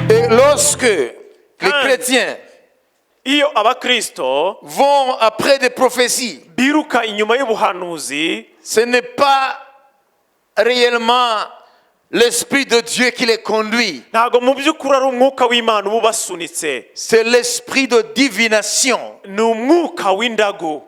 Et lorsque les chrétiens iyo abakristo vont après des prophéties, biruka inyuma y'ubuhanuzi, ce n'est pas réellement l'Esprit de Dieu qui les conduit. ntago mu by'ukuri ari umwuka w'Imana ubasunitse, C'est l'esprit de divination. ni umwuka w'indagu.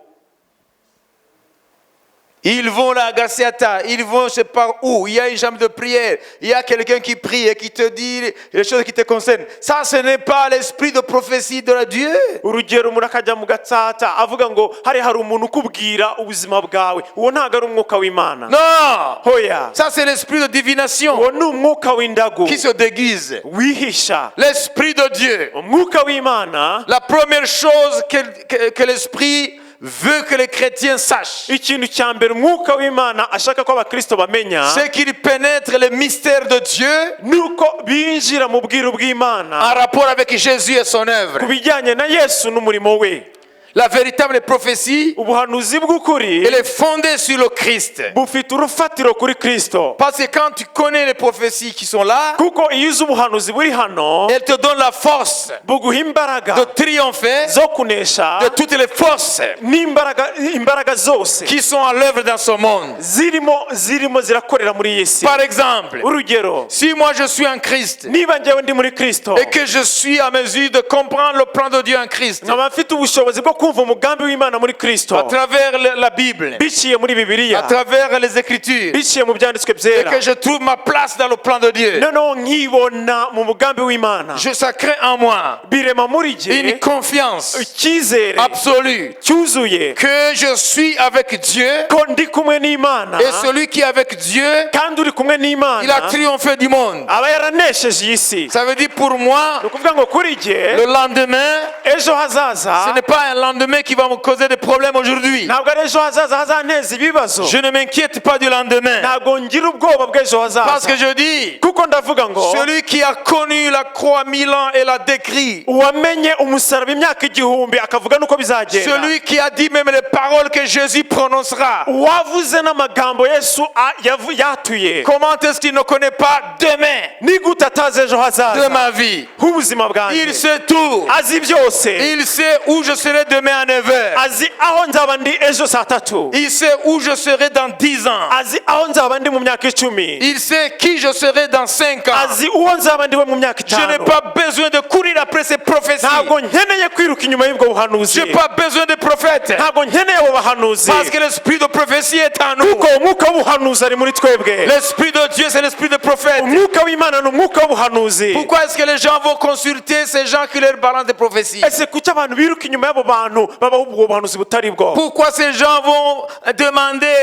Ils vont là à Gassiata, ils vont je sais pas où, il y a une chambre de prière, il y a quelqu'un qui prie et qui te dit les choses qui te concernent. Ça, ce n'est pas l'esprit de prophétie de Dieu. Urugero umuntu akajya mu gatsata avuga ngo hari umuntu ukubwira ubuzima bwawe, uwo ntago ari umwuka w'Imana. Non, Hoya, ça c'est l'esprit de divination uwo ni umwuka w'indagu qui se déguise. wihisha. L'esprit de Dieu, Umwuka w'Imana, la première chose que l'esprit veut que les chrétiens sachent, ikintu cya mbere umwuka w'Imana ashaka ko abakristo bamenya, c'est qu'il pénètre les mystères de Dieu nuko binjira mu bwiru bw'Imana en rapport avec Jésus et son œuvre. ku bijyanye na Yesu n'umurimo we. La véritable prophétie, Ubuhanuzi bw'ukuri elle est fondée sur le Christ. bufite urufatiro kuri Kristo, Parce que quand tu connais les prophéties qui sont là, kuko iyo uzi ubuhanuzi buri hano elles te donnent la force buguha imbaraga de triompher zo kunesha de toutes les forces n'imbaraga zose qui sont à l'œuvre dans ce monde. zirimo zirakorera muri iyi si. Par exemple, Urugero, si moi je suis en Christ niba njyewe ndi muri Kristo et que je suis à mesure de comprendre le plan de Dieu en Christ, nkaba mfite ubushobozi bwo kumva umugambi w'Imana muri Kristo à travers la Bible, biciye muri à Bibiliya, travers les Écritures, biciye mu byanditswe et byera, que je trouve ma place dans le plan de Dieu, noneho nkibona mu mugambi w'Imana, ça crée en moi birema muri jye une confiance icyizere absolue cyuzuye que je suis avec Dieu, ko ndi kumwe n'Imana, et celui qui est avec Dieu, kandi uri kumwe il a n'Imana triomphé du monde. aba yaranesheje iyi si. Ça veut dire pour moi, Ni ukuvuga ngo kuri jye le lendemain, ejo ce hazaza n'est pas un lendemain qui va me causer des problèmes aujourd'hui. ntabwo ari ejo hazaza hazanteza ibibazo, Je ne m'inquiète pas du lendemain. ntabwo ngira ubwoba bw'ejo Parce hazaza, que je dis, kuko ndavuga ngo celui qui a connu la croix 1000 ans et l'a décrit, uwamenye umusaraba imyaka igihumbi akavuga nuko bizagenda, celui qui a dit même les paroles que Jésus prononcera, wavuze n'amagambo Yesu yatuye, comment est-ce qu'il ne connaît pas demain ni gute atazi ejo de hazaza ma vie? h'ubuzima Il bwanjye? sait tout. Azi byose, Il sait où je serai demain à 9h. azi aho nzaba ndi ejo saa tatu, Il sait où je serai dans 10 ans. azi aho nzaba ndi mu myaka 10, Il sait qui je serai dans 5 ans. azi uwo nzaba ndiwe mu myaka Je n'ai 5. pas besoin de courir après ces prophéties. Ntabwo nkeneye kwiruka inyuma y'ubwo buhanuzi, Je n'ai pas besoin de prophètes. ntabwo nkeneye abo bahanuzi, Parce que l'esprit de prophétie est en nous. kuko umwuka w'ubuhanuzi ari muri twebwe. L'esprit de Dieu, c'est l'esprit de prophète. Umwuka w'Imana ni umwuka w'ubuhanuzi. Pourquoi est-ce que les gens vont consulter ces gens qui leur balancent des prophéties? Ese kuki abantu biruka inyuma y'abo bantu babaho ubwo buhanuzi butari bwo? Pourquoi ces gens vont demander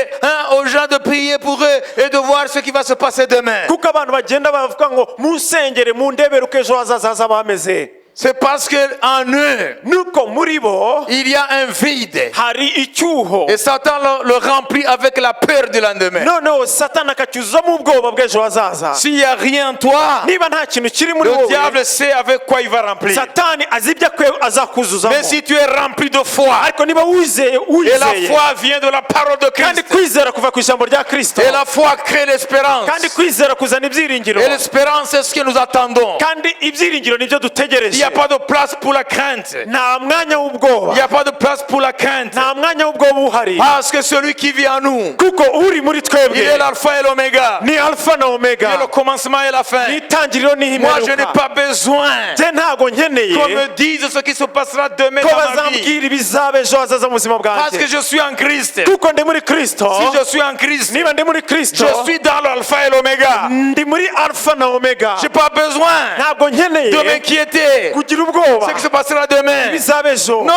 aux gens de prier pour eux et de voir ce qui va se passer demain? Kuko abantu bagenda bavuga ngo munsengere mundebere uko ejo hazaza hazaba hameze. C'est parce qu'en eux, Nuko muri bo il y a un vide. hari icyuho, Et Satan le remplit avec la peur du lendemain. noneho satani akacyuzamo ubwoba bw'ejo hazaza. S'il n'y a rien en toi, Niba nta kintu kiri muri le wowe, diable sait avec quoi il va remplir. satani azi ibyo azakuzuzamo. Mais si tu es rempli de foi, Ariko niba wizeye et la wizeye, foi vient de la parole de kandi Christ, kwizera kuva ku ijambo rya Kristo, et la foi crée l'espérance, kandi kwizera kuzana ibyiringiro, et l'espérance c'est ce que nous attendons. kandi ibyiringiro nibyo Il n'y dutegereje. a pas de place pour la crainte. Nta mwanya Il w'ubwoba, n'y a pas de place pour la crainte. nta mwanya w'ubwoba uhari, Parce que celui qui vit en nous, kuko uri muri il twebwe est l'alpha et l'oméga. ni alfa na Il est omega, le commencement et la fin. ni itangiriro Moi, je n'ai n'imperuka. pas besoin Je ntago nkeneye qu'on me dise ce qui se passera demain ko dans ma vie. bazambwira ibizaba ejo hazaza mu buzima Parce que bwanjye, je suis en Christ. kuko ndi muri Kristo. Si je suis en Christ, Niba ndi muri Kristo, je suis dans l'alpha et l'oméga. ndi muri alfa na omega. Je n'ai pas besoin Ntabwo nkeneye de m'inquiéter kugira ubwoba ce qui se passera demain. ibizaba ejo. Non,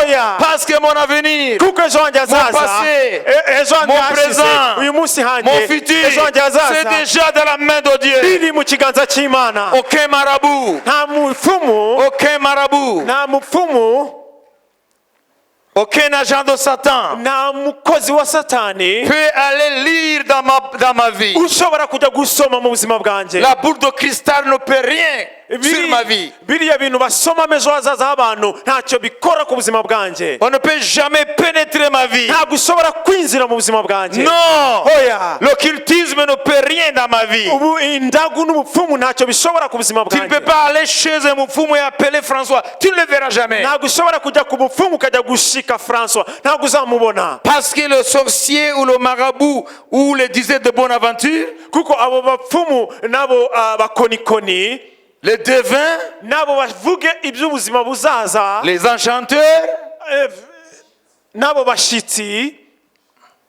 Oya, parce que mon avenir, kuko ejo hanjye hazaza, passé, ejo hanjye mon hashize, présent, uyu munsi mon hanjye, futur, ejo hanjye c'est hazaza déjà dans la main de Dieu. biri mu kiganza cy'Imana. Aucun marabout, Nta mupfumu, aucun marabout nta mupfumu Aucun agent de Satan nta mukozi wa satani peut aller lire dans ma vie. ushobora kujya gusoma mu buzima bwanjye. La boule de cristal ne peut rien sur ma vie. biriya bintu basoma ejo hazaza h'abantu ntacyo bikora ku buzima bwanjye. On ne peut jamais pénétrer ma vie. ntabwo ushobora kwinjira mu buzima bwanjye. Non. Oya. L'occultisme ne peut rien dans ma vie. ubu indagu n'ubupfumu ntacyo bishobora ku buzima Tu ne peux bwanjye. pas aller chez un moufoume et appeler François. Tu ne le verras jamais. ntabwo ushobora kujya ku mupfumu ukajya gushika François, ntabwo uzamubona. Parce que le sorcier ou le marabout ou le disait de bonne aventure, kuko abo bapfumu n'abo bakonikoni les devins, n'abo bavuge iby'ubuzima buzaza, les enchanteurs, n'abo bashitsi,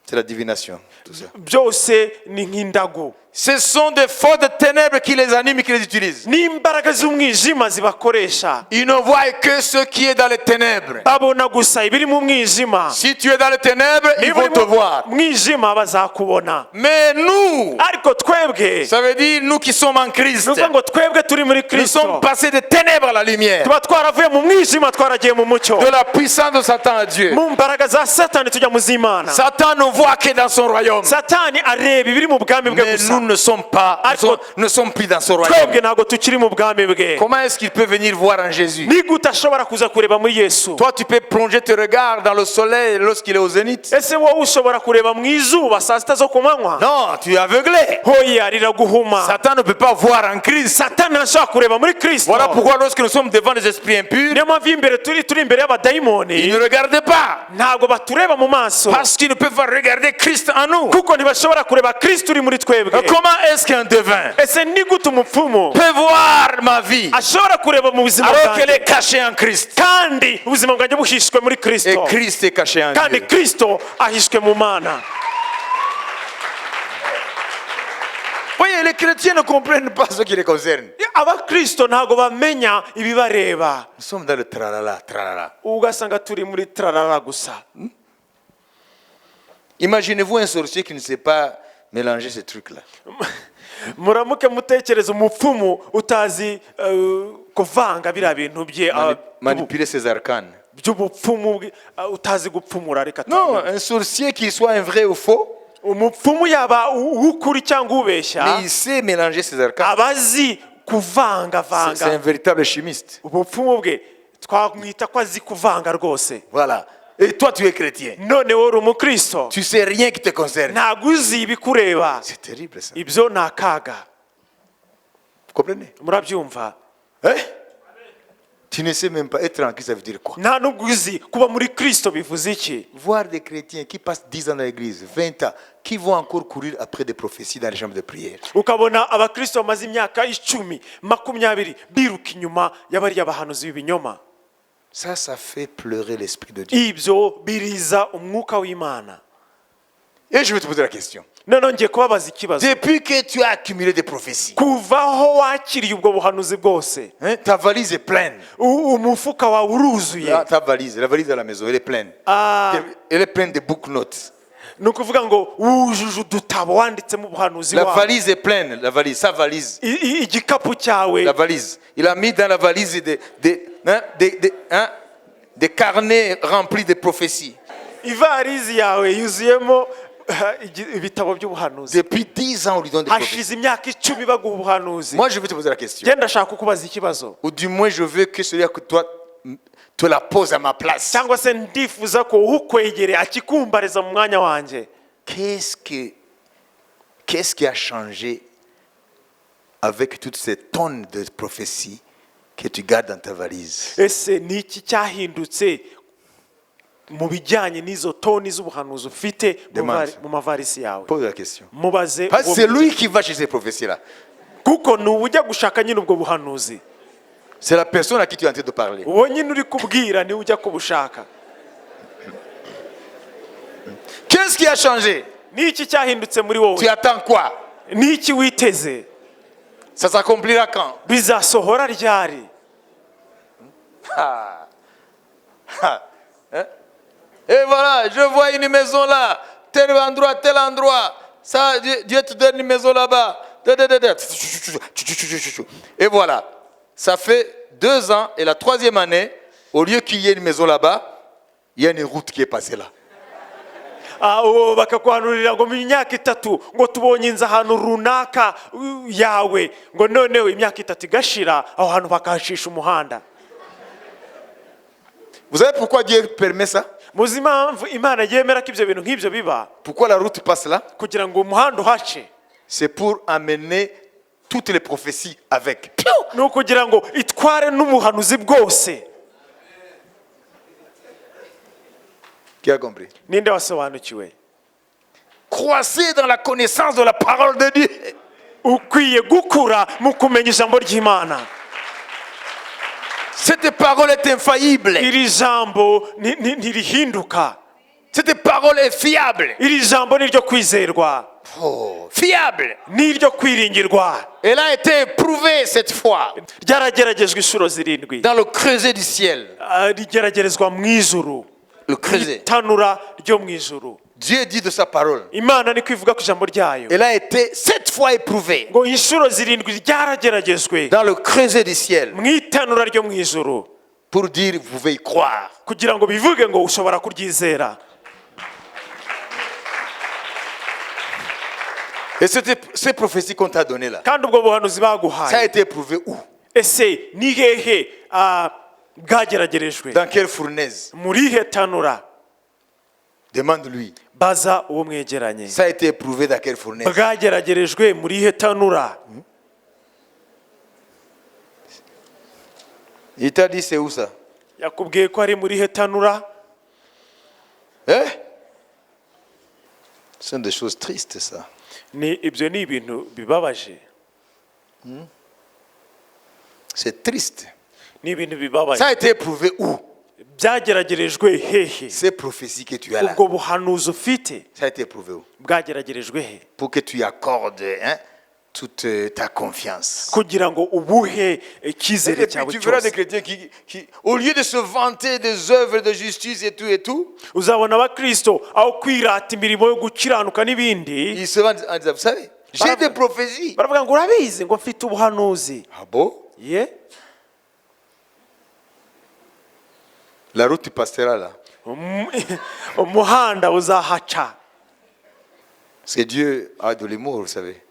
c'est la divination. Tout ça. byose ni nk'indagu. Ce sont des forces de ténèbres qui les animent et qui les utilisent. n'imbaraga z'umwijima zibakoresha. Ils ne voient que ce qui est dans les ténèbres. babona gusa ibiri mu mwijima. Si tu es dans les ténèbres, ils niba vont te voir. uri mu mwijima bazakubona. Mais nous, ariko twebwe, ça veut dire nous qui sommes en Christ, ni ukuvuga ngo twebwe turi muri nous sommes Kristo passés des ténèbres à la lumière, tuba twaravuye mu mwijima twaragiye mu mucyo. de la puissance de Satan à Dieu. mu mbaraga za satani tujya mu z'Imana. Satan ne voit que dans son royaume. satani areba ibiri mu bwami bwe Mais gusa. nous ne sommes pas, ne sommes plus dans son royaume. twebwe ntabwo tukiri mu bwami bwe. Comment est-ce qu'il peut venir voir en Jésus? ni gute ashobora kuza kureba muri Yesu? Toi, tu peux plonger tes regards dans le soleil lorsqu'il est au zénith. ese wowe ushobora kureba mu izuba saa sita zo ku manywa? Non, tu es aveuglé. hoya riraguhuma. Satan ne peut pas voir en Christ. satani ntashobora kureba muri Kristo. Voilà pourquoi lorsque nous sommes devant des esprits impurs, niyo mpamvu imbere turi imbere ils y'abadayimoni ne regardent pas. ntabwo batureba mu maso, Parce qu'ils ne peuvent pas regarder Christ en nous. kuko ntibashobora kureba Kristo uri muri twebwe. Comment est-ce qu'un devin ese ni gute umupfumu peut voir ma vie ashobora kureba mu buzima alors qu'elle est bwanjye cachée en Christ? kandi ubuzima bwanjye buhishwe muri Et Kristo, Christ est caché en kandi Dieu. Kristo ahishwe mu Mana. Voyez, les chrétiens ne comprennent pas ce qui les concerne. abakristo ntabwo bamenya ibibareba. Nous sommes dans le tralala, tralala. ugasanga turi muri trarara gusa. Imaginez-vous un sorcier qui ne sait pas mélanger ces trucs-là. muramuke mutekereza umupfumu utazi kuvanga biriya bintu bye Manipuler ses arcanes. by'ubupfumu utazi gupfumura. reka Non, un sorcier qui soit un vrai ou faux, umupfumu yaba uw'ukuri cyangwa ubeshya, mais il sait mélanger ses arcanes. abazi kuvangavanga. C'est un véritable chimiste. ubupfumu bwe twamwita ko azi kuvanga rwose. Voilà. Et toi, tu es chrétien. none wowe uri umukristo, Tu sais rien qui te concerne. ntabwo uzi ibikureba. C'est terrible ça. ibyo ni akaga. Vous comprenez? murabyumva? Hein? Tu ne sais même pas être en Christ, ça veut dire quoi? nta nubwo uzi kuba muri Kristo bivuze iki. Voir des chrétiens qui passent 10 ans dans l'église, 20 ans, qui vont encore courir après des prophéties dans les chambres de prière. ukabona abakristo bamaze imyaka 10, 20 biruka inyuma y'abariya bahanuzi b'ibinyoma. Ça fait pleurer l'Esprit de Dieu. ibyo biriza umwuka w'Imana. Et je vais te poser la question. none ngiye kubabaza ikibazo. Depuis que tu as accumulé des prophéties, kuva aho wakiriye ubwo buhanuzi bwose, hein, ta valise est pleine. umufuka wawe uruzuye. Ta valise, la valise à la maison, elle est pleine. Elle est pleine de book notes. ni ukuvuga ngo wujuje udutabo wanditsemo ubuhanuzi La wawe. valise est pleine, la valise, sa valise, igikapu cyawe. la valise. Il a mis dans la valise des carnets remplis de prophéties. ivarizi yawe yuzuyemo ibitabo by'ubuhanuzi. Depuis 10 ans, on lui donne des prophéties. hashize imyaka 10 baguha ubuhanuzi. Moi, je vais te poser la question. genda ashaka kukubaza ikibazo, Ou du moins, je veux que celui que toi te la pose à ma place. cyangwa se ndifuza ko ukwegere akikumbariza mu mwanya wanjye. Qu'est-ce qui a changé avec toutes ces tonnes de prophéties que tu gardes dans ta valise? ese ni iki cyahindutse mu bijyanye n'izo toni z'ubuhanuzi ufite mu mavarisi yawe? Pose la question. mubaze. Parce que c'est lui qui va chez ces prophéties-là. kuko ni ujya gushaka nyine ubwo buhanuzi. C'est la personne à qui tu es en train de parler. uwo nyine uri kubwira ni ujya kubushaka. Qu'est-ce qui a changé? ni iki cyahindutse muri wowe? Tu attends quoi? ni iki witeze? Ça s'accomplira quand? bizasohora ryari? Et voilà, je vois une maison là, tel endroit. Ça, Dieu te donne une maison là-bas. Et voilà, ça fait 2 ans et la 3e année, au lieu qu'il y ait une maison là-bas, il y a une route qui est passée là. Bakaguhanurira ngo mu myaka 3 ngo tubonye inza ahantu runaka yawe ngo noneho imyaka 3 igashira aho hantu bakahashisha umuhanda. Vous savez pourquoi Dieu permet ça? Muzima Imana yemera ko ibyo bintu nk'ibyo biba. Pourquoi la route passe là? Kugira ngo umuhanda uhace. C'est pour amener toutes les prophéties avec. No kugira ngo itware n'umuhanuzi bwose. Qui a compris? Ninde wasobanukiwe? Croissez dans la connaissance de la parole de Dieu. Ukwiye gukura mu kumenya ijambo ry'Imana. Cette parole est infaillible. Iri jambo ntirihinduka. Cette parole est fiable. Iri jambo niryo kwizerwa. Oh, fiable. Niryo kwiringirwa. Elle a été éprouvée cette fois. Ryarageragejwe inshuro 7. Dans le creuset du ciel. Rigeragerezwa mu ijuru. Le creuset. Tanura ryo mu ijuru. Dieu dit de sa parole. Imana ni kwivuga ku ijambo ryayo. Elle a été 7 fois éprouvée. Ngo inshuro 7 ryarageragejwe. Dans le creuset du ciel. Mu itanura ryo mu ijuru. Pour dire vous pouvez y croire. Kugira ngo bivuge ngo ushobora kuryizera. Et ces prophéties qu'on t'a données là. Kandi ubwo buhanuzi baguhaye. Ça a été éprouvé où? Ese ni hehe bwageragerejwe? Dans quelle fournaise? Muri he tanura? Demande-lui. Baza uwo mwegeranye. Ça a été éprouvé dans quelle fournaise? Bwageragerejwe muri he tanura? Il t'a dit c'est où ça? Yakubwiye ko ari muri he tanura? Hein? Ce sont des choses tristes ça. Ibyo ni ibintu bibabaje. C'est triste. Ni ibintu bibabaje. Ça a été éprouvé où? Byageragerejwe hehe? Ces prophéties que tu as là. Ubwo buhanuzi ufite. Ça a été éprouvé où? Bwageragerejwe he? Pour que tu y accordes toute ta confiance. Kugira ngo ubuhe ikizere cyawe Tu verras des cyose. chrétiens qui, au lieu de se vanter des œuvres de justice et tout, Uzabona abakristo aho kwirata imirimo yo gukiranuka n'ibindi. ils se vantent en disant, vous savez, j'ai des prophéties. Baravuga ngo urabizi ngo mfite ubuhanuzi. Ah bon? Ye? La route passera là. Umuhanda uzahaca. Parce que Dieu a de l'humour, vous savez.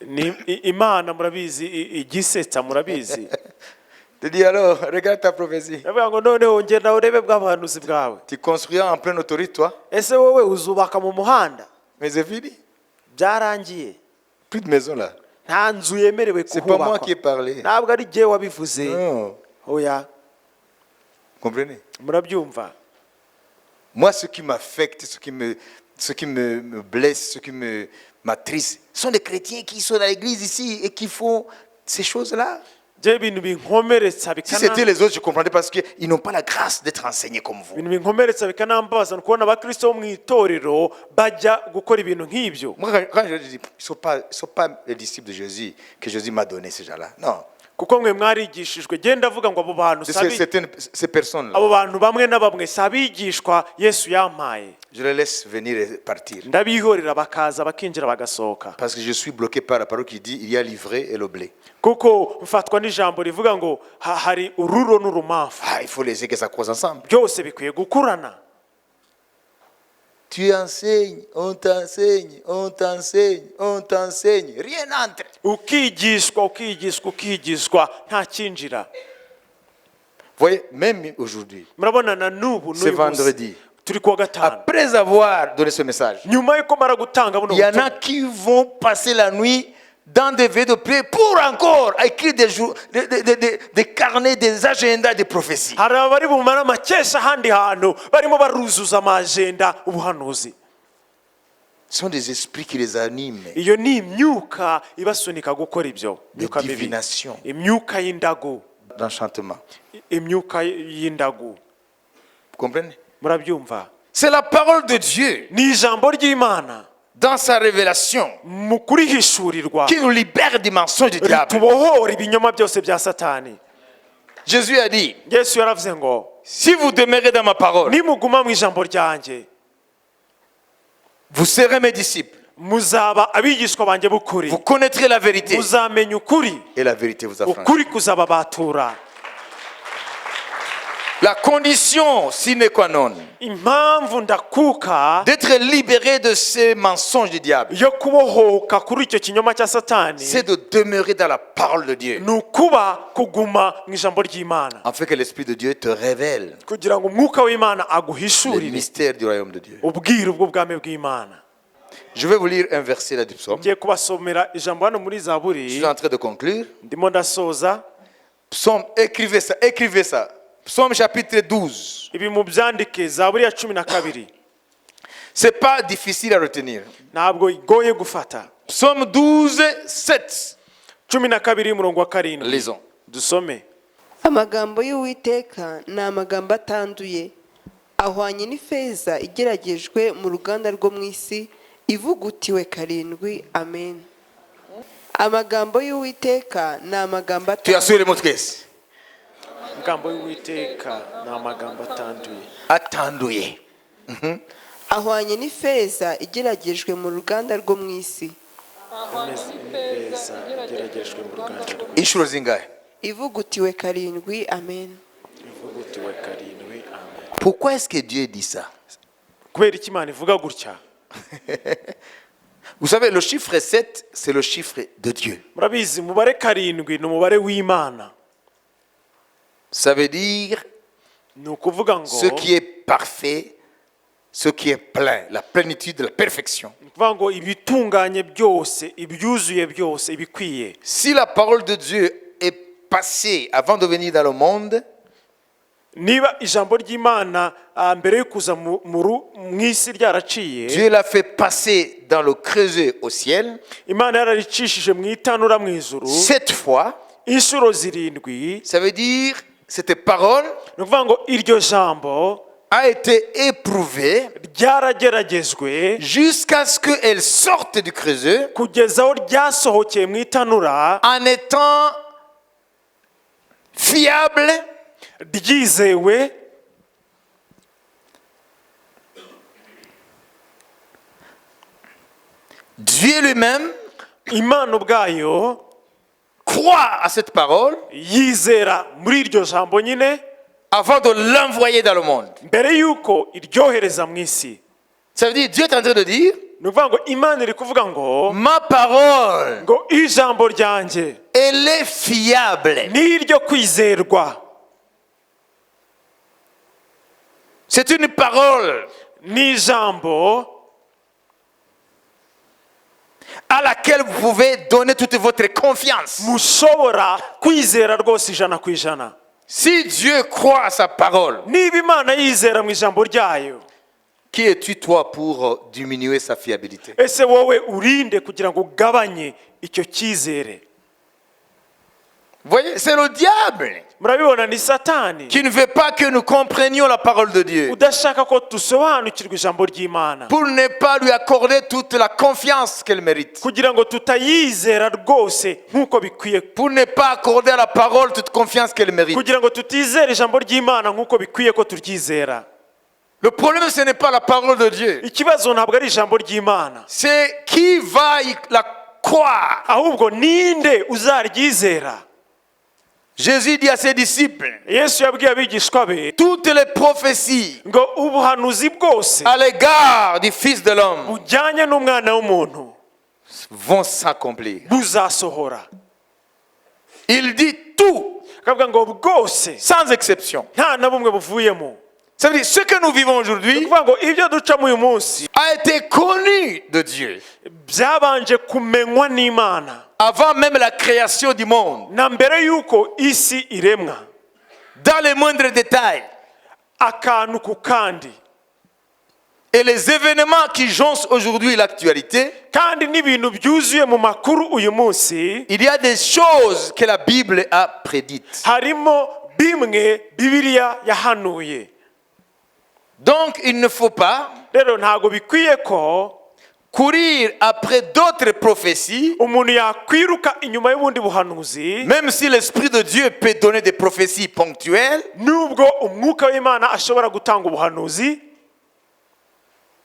Ni Imana murabizi igisetsa murabizi. Tu dis alors, regarde ta prophétie. Baravuga ngo noneho ngenda urebe bw'abahanuzi bwawe. Tu construiras en pleine autorité, toi. Ese wowe uzubaka mu muhanda? Mais c'est fini. Byarangiye. Plus de maison là. Nta nzu yemerewe C'est pas moi kuhubakwa. qui ai parlé. Ntabwo ari jye wabivuze. Non. Oya. Comprenez? Murabyumva. Moi, ce qui m'affecte, ce qui me blesse, ce qui m'attriste, sont des chrétiens qui sont dans l'église ici et qui font ces choses-là. Je bintu binkomeretsa Si c'était les autres, je comprendrais parce qu'ils n'ont pas la grâce d'être enseignés comme vous. Bintu binkomeretsa bikanambaza kubona abakristo bo mu itorero bajya gukora ibintu nk'ibyo. Moi, quand je dis, ils ne sont pas les disciples de Jésus que Jésus m'a donné ces gens-là. Non. Kuko mwe mwarigishijwe genda avuga ngo abo bantu Ces personnes-là. abo bantu bamwe na bamwe sabigishwa Yesu yampaye. Je les laisse venir et partir. Ndabihorera bakaza bakinjira bagasohoka. Parce que je suis bloqué par la parole qui dit il y a l'ivré et le blé. Kuko mfatwa n'ijambo rivuga ngo hari ururo n'urumamfu. Ah, il faut laisser que ça croise ensemble. Byose bikwiye gukurana. Tu enseignes, on t'enseigne, on t'enseigne, on t'enseigne. Rien n'entre. Ukigishwa nta kinjira. Voyez, même aujourd'hui, Murabona na nubu c'est vendredi. Turi kuwa gatanu. Après avoir donné ce message, Nyuma yuko mara gutanga buno il y en a qui vont passer la nuit dans des veillées de prière pour encore écrire des carnets, des agendas, des prophéties. Hari abari bumara makesha handi hantu barimo baruzuza amagenda ubuhanuzi. Ce sont des esprits qui les animent. Iyo ni imyuka ibasunika gukora ibyo. De divination. Imyuka y'indagu. D'enchantement. Imyuka y'indagu. Vous comprenez? Murabyumva? C'est la parole de Dieu Ni ijambo ry'Imana dans sa révélation mu kurihishurirwa qui nous libère des mensonges du diable. ritubohora ibinyoma byose bya Satani. Jésus a dit, Yesu yaravuze ngo si vous demeurez dans ma parole, nimuguma mu ijambo ryanjye vous serez mes disciples. muzaba abigishwa banjye b'ukuri. Vous connaîtrez la vérité. Muzamenya ukuri. Et la vérité vous affranchira. Ukuri kuzababatura. La condition sine qua non impamvu ndakuka d'être libéré de ces mensonges du diable, yo kubohoka kuri icyo kinyoma cya satani c'est de demeurer dans la parole de Dieu, ni ukuba kuguma mu ijambo ry'Imana afin que l'Esprit de Dieu te révèle kugira ngo umwuka w'Imana les aguhishurire mystères du royaume de Dieu. ubwiru bw'ubwami bw'Imana. Je vais vous lire un verset là du psaume. Ngiye kubasomera ijambo hano muri Je Zaburi, suis en train de conclure. ndimo ndasoza. Psaume, écrivez ça, écrivez ça. Psaume chapitre 12. Ibi mu byandike Zaburi ya 12. C'est pas difficile à retenir. Ntabwo igoye gufata. Psaume 12, 7. 12 umurongo wa 7. Lisons. Dusome. Amagambo y'Uwiteka ni amagambo atanduye, ahwanye n'ifeza igeragejwe mu ruganda rwo mu isi, ivugutiwe karindwi. Amen. Amagambo y'Uwiteka ni amagambo Tu as su les mots de caisse. Amagambo y'Uwiteka ni amagambo atanduye. Attendez. ahwanye n'ifeza igeragejwe mu ruganda rwo mu isi, Neza geragejwe mu ruganda rwo Inshuro zingahe? ivugutiwe karindwi. Amen. ivugutiwe karindwi. Amen. Pourquoi est-ce que Dieu dit ça? Kubera iki Imana ivuga gutya? Vous savez, le chiffre 7, c'est le chiffre de Dieu. Murabizi umubare karindwi ni umubare w'Imana. Ça veut dire Ni ukuvuga ngo ce qui est parfait, ce qui est plein, la plénitude, la perfection. ni ukuvuga ngo ibitunganye byose, ibyuzuye byose, ibikwiye. Si la parole de Dieu est passée avant de venir dans le monde, Niba ijambo ry'Imana mbere yo kuza mu isi ryaraciye, Dieu l'a fait passer dans le creuset au ciel. Imana yararicishije mu itanura mu ijuru 7 fois, inshuro 7. ça veut dire cette parole Ni ukuvuga ngo iryo jambo a été éprouvée ryarageragejwe jusqu'à ce qu'elle sorte du creuset kugeza aho ryasohokeye mu itanura en étant fiable, ryizewe, Dieu lui-même Imana ubwayo croit à cette parole yizera muri iryo jambo nyine avant de l'envoyer dans le monde. mbere y'uko iryohereza mu isi. Ça veut dire Dieu est en train de dire, Ni ukuvuga ngo Imana iri kuvuga ngo ma parole, ngo ijambo ryanjye elle est fiable. ni iryo kwizerwa. C'est une parole Ni ijambo à laquelle vous pouvez donner toute votre confiance. mushobora kwizera rwose 100%. Si Dieu croit à sa parole, Niba Imana yizera mu ijambo ryayo, qui es-tu toi pour diminuer sa fiabilité? ese wowe urinde kugira ngo ugabanye icyo cyizere? Vous voyez, c'est le diable Murabibona, ni Satani qui ne veut pas que nous comprenions la parole de Dieu, udashaka ko dusobanukirwa ijambo ry'Imana, pour ne pas lui accorder toute la confiance qu'elle mérite, kugira ngo tutayizera rwose nk'uko bikwiye, pour ne pas accorder à la parole toute confiance qu'elle mérite. kugira ngo tutizera ijambo ry'Imana nk'uko bikwiye ko turyizera. Le problème, ce n'est pas la parole de Dieu, Ikibazo ntabwo ari ijambo ry'Imana, c'est qui va la croire. ahubwo ninde uzaryizera. Jésus dit à ses disciples, Yesu yabwiye abigishwa be toutes les prophéties ngo ubuhanuzi bwose à l'égard du Fils de l'homme bujyanye n'umwana w'umuntu vont s'accomplir. buzasohora. Il dit tout, Akavuga ngo bwose sans exception. nta na bumwe buvuyemo. Ça veut dire ce que nous vivons Ni aujourd'hui ukuvuga ngo ibyo ducamo uyu munsi a été connu de Dieu byabanje kumenywa n'Imana avant même la création du monde, na mbere y'uko isi iremwa, dans les moindres détails. akantu ku kandi. Et les événements qui joncent aujourd'hui l'actualité, Kandi n'ibintu byuzuye mu makuru uyu munsi, il y a des choses que la Bible a prédites. harimo bimwe Bibiliya yahanuye. Donc il ne faut pas Rero ntago bikwiye ko courir après d'autres prophéties, umuntu yakwiruka inyuma y'ubundi buhanuzi, même si l'Esprit de Dieu peut donner des prophéties ponctuelles nubwo umwuka w'Imana ashobora gutanga ubuhanuzi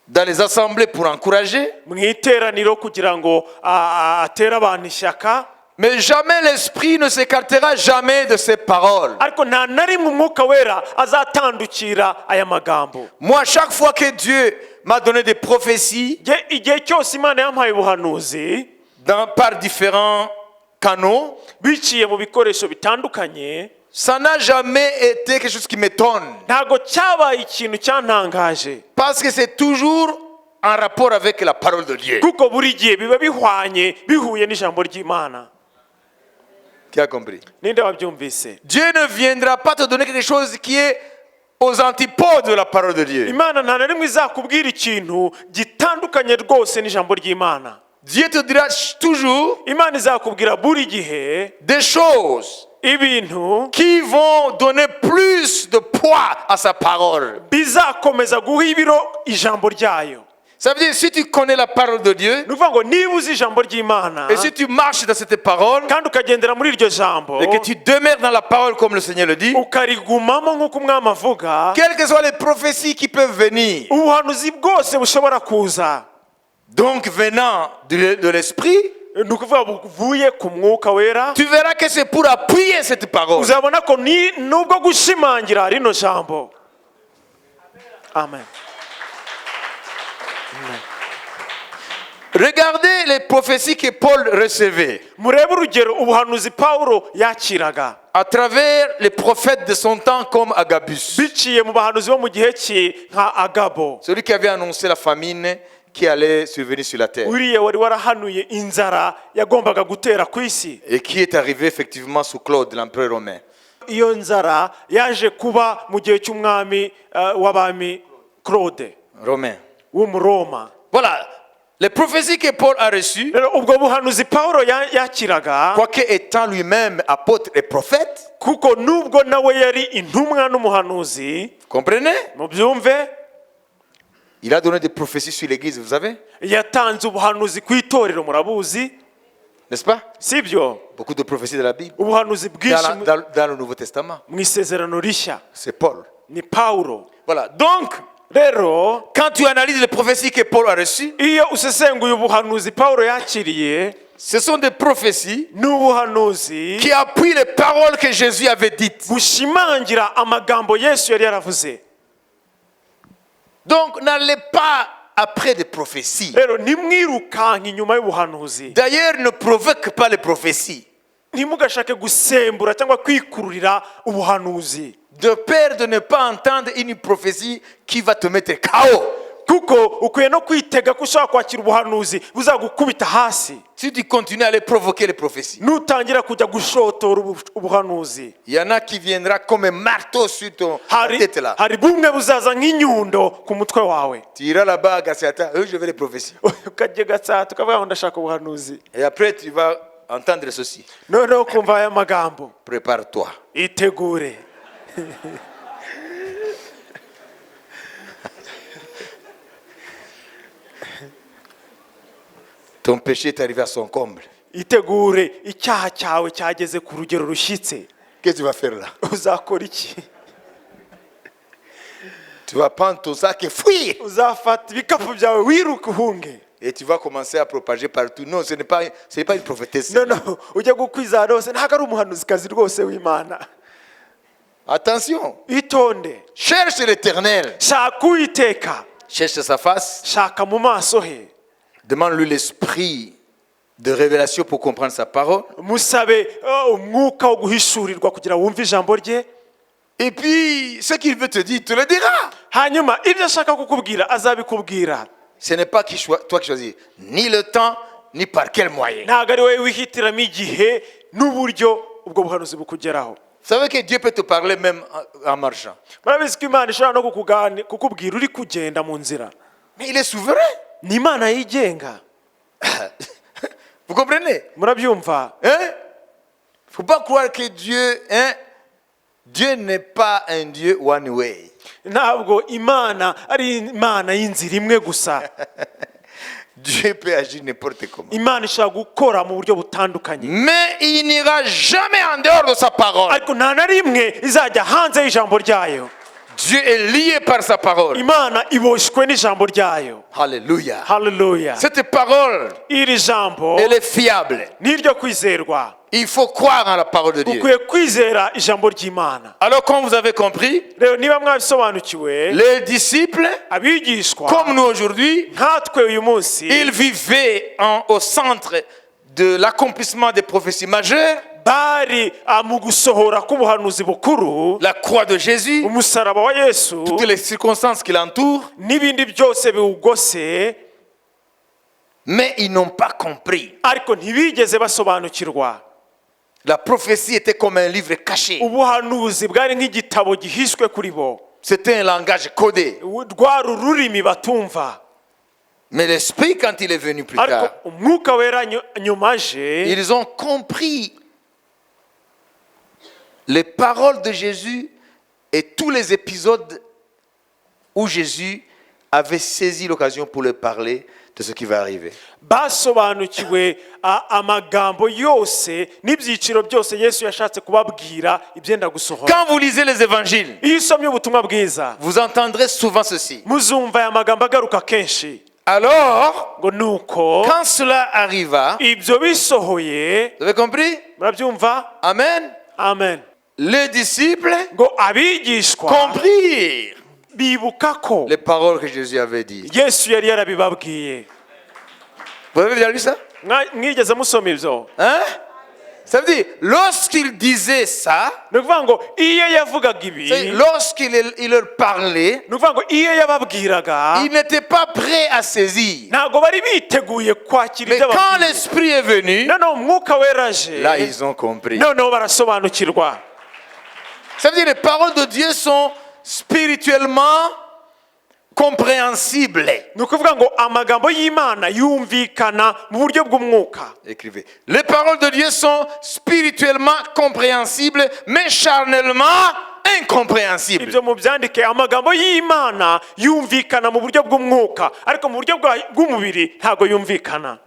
dans les assemblées pour encourager, mu iteraniro kugira ngo atere abantu ishyaka. Mais jamais l'esprit ne s'écartera jamais de ces paroles. ariko nta na rimwe umwuka wera azatandukira aya magambo. Moi, chaque fois que Dieu m'a donné des prophéties Igihe cyose Imana yampaye ubuhanuzi par différents canaux, biciye mu bikoresho bitandukanye, ça n'a jamais été quelque chose qui m'étonne. ntago cyabaye ikintu cyantangaje, Parce que c'est toujours en rapport avec la parole de Dieu. kuko buri gihe biba bihuye n'ijambo ry'Imana. Qui a compris? Ninde wabyumvise? Dieu ne viendra pas te donner quelque chose qui est aux antipodes de la parole de Dieu. Imana nta na rimwe izakubwira ikintu gitandukanye rwose n'ijambo ry'Imana. Dieu te dira toujours Imana izakubwira buri gihe des choses ibintu qui vont donner plus de poids à sa parole. bizakomeza guha ibiro ijambo ryayo. Ça veut dire, si tu connais la parole de Dieu, Ni ukuvuga ngo niba uzi ijambo ry'Imana et si tu marches dans cette parole, kandi ukagendera muri iryo jambo et que tu demeures dans la parole comme le Seigneur le dit, ukarigumamo nk'uko umwami avuga, quelles que soient les prophéties qui peuvent venir, ubuhanuzi bwose bushobora kuza, donc venant de l'Esprit, ni ukuvuga buvuye ku mwuka wera, tu verras que c'est pour appuyer cette parole. uzabona ko nubwo gushimangira rino jambo. Amen. Regardez les prophéties que Paul recevait Murebe urugero ubuhanuzi Pawulo yakiraga à travers les prophètes de son temps comme Agabus, biciye mu bahanuzi bo mu gihe cye nka Agabo, celui qui avait annoncé la famine qui allait survenir sur la terre uriya wari warahanuye inzara yagombaga gutera ku isi. et qui est arrivé effectivement sous Claude, l'empereur romain. Iyo nzara yaje kuba mu gihe cy'umwami w'abami Claude Romain. w'umuroma. Voilà, les prophéties que Paul a reçues, Rero ubwo buhanuzi Pawulo yakiraga, quoique étant lui-même apôtre et prophète, kuko nubwo nawe yari intumwa n'umuhanuzi, comprenez? mubyumve, Il a donné des prophéties sur l'église, vous savez, yatanze ubuhanuzi ku itorero, murabuzi n'est-ce pas? sibyo? Beaucoup de prophéties de la Bible. Ubuhanuzi bwinshi Dans le Nouveau Testament, mu isezerano rishya c'est Paul. ni Pawulo. Voilà, donc, Rero quand tu analyses les prophéties que Paul a reçues, iyo usesenguye ubuhanuzi Pawulo yakiriye, ce sont des prophéties ni ubuhanuzi qui appuient les paroles que Jésus avait dites. bushimangira amagambo Yesu yari yaravuze. Donc, n'allez pas après des prophéties. Rero ntimwirukanke inyuma y'ubuhanuzi, D'ailleurs, ne provoque pas les prophéties, ntimugashake gusembura cyangwa kwikururira ubuhanuzi, de peur de ne pas entendre une prophétie qui va te mettre KO. kuko ukwiye no kwitega ko ushobora kwakira ubuhanuzi buzagukubita hasi Si tu continues à les provoquer les prophéties, nutangira kujya gushotora ubuhanuzi. il y en a qui viendra comme un marteau sur ton tête là. Hari bumwe buzaza nk'inyundo ku mutwe wawe, Tu iras là-bas à Gassiata, je veux les prophéties. ukajya gatsata ukavuga ngo ndashaka ubuhanuzi, Et après, tu vas entendre ceci. noneho kumva aya magambo, Prépare-toi. itegure. Ton péché est arrivé à son comble. Itegure, icyaha cyawe cyageze ku rugero rushyitse. Qu'est-ce que tu vas faire là? Uzakora iki? Tu vas prendre ton sac et fuir. Uzafata ibikapu byawe wiruka uhunge. Et tu vas commencer à propager partout. Non, ce n'est pas une prophétesse. No, ujya gukwiza ahantu hose, ntabwo ari umuhanuzikazi rwose w'Imana. Attention. Itonde, Cherche l'Éternel. shaka Uwiteka, Cherche sa face. shaka mu maso he, Demande-lui l'esprit de révélation pour comprendre sa parole. musabe umwuka wo guhishurirwa kugira wumve ijambo rye. Et puis, ce qu'il veut te dire, te le dira. Hanyuma ibyo ashaka kukubwira azabikubwira. Ce n'est pas toi qui choisis ni le temps, ni par quel moyen. Ntabwo ari wowe wihitiramo igihe n'uburyo ubwo buhanuzi bukugeraho. Vous savez que Dieu peut te parler même en marchant. Murabizi ko Imana ishobora no kukubwira uri kugenda mu nzira. Mais il est souverain. Ni Imana yigenga. Vous comprenez? Murabyumva? Hein? Faut pas croire que Dieu, Dieu n'est pas un Dieu one way. Ntabwo Imana ari Imana y'inzira imwe gusa. Dieu peut agir n'importe comment. Imana ishobora gukora mu buryo butandukanye. Mais il n'ira jamais en dehors de sa parole. Ariko nta na rimwe izajya hanze y'ijambo ryayo. Dieu est lié par sa parole. imana iboshywe n'ijambo ryayo. Alléluia. Haleluya. Cette parole, iri jambo elle est fiable. ni iryo kwizerwa. Il faut croire en la parole de Dieu. ukwiye kwizera ijambo ry'imana. Alors, comme vous avez compris, rero niba mwabisobanukiwe, les disciples, abigishwa comme nous aujourd'hui, nkatwe uyu munsi ils vivaient au centre de l'accomplissement des prophéties majeures, bari mu gusohora k'ubuhanuzi bukuru, la croix de Jésus, umusaraba wa Yesu toutes les circonstances qui l'entourent, n'ibindi byose biwugose, mais ils n'ont pas compris. ariko ntibigeze basobanukirwa. La prophétie était comme un livre caché. ubuhanuzi bwari nk'igitabo gihishwe kuri bo, C'était un langage codé. rwari ururimi batumva. Mais l'Esprit, quand il est venu plus ariko tard, umwuka wera nyuma aje, ils ont compris les paroles de Jésus et tous les épisodes où Jésus avait saisi l'occasion pour leur parler de ce qui va arriver. basobanukiwe amagambo yose n'ibyiciro byose Yesu yashatse kubabwira ibyenda gusohora. Quand vous lisez les évangiles, iyo usomye ubutumwa bwiza, vous entendrez souvent ceci. muzumva aya magambo agaruka kenshi. Alors, ngo nuko quand cela arriva, ibyo bisohoye, vous avez compris? murabyumva? Amen. Amen. Les disciples ngo abigishwa comprirent bibuka ko les paroles que Jésus avait dites. Yesu yari yarabibabwiye. Vous avez déjà lu ça? Mwigeze musoma ibyo? Hein? Ça veut dire, lorsqu'il disait ça, ni ukuvuga ngo iyo yavugaga ibi, il leur parlait, ni ukuvuga ngo iyo yababwiraga, ils n'étaient pas prêts à saisir. ntabwo bari biteguye kwakira Mais ibyo quand ababwira. l'Esprit est venu, noneho umwuka wera aje, là, ils ont compris. noneho barasobanukirwa. Ça veut dire, les paroles de Dieu sont spirituellement compréhensibles. ni ukuvuga ngo amagambo y'Imana yumvikana mu buryo bw'umwuka. Écrivez. Les paroles de Dieu sont spirituellement compréhensibles, mais charnellement incompréhensibles. ibyo mubyandike, amagambo y'Imana yumvikana mu buryo bw'umwuka, ariko mu buryo bw'umubiri ntabwo yumvikana.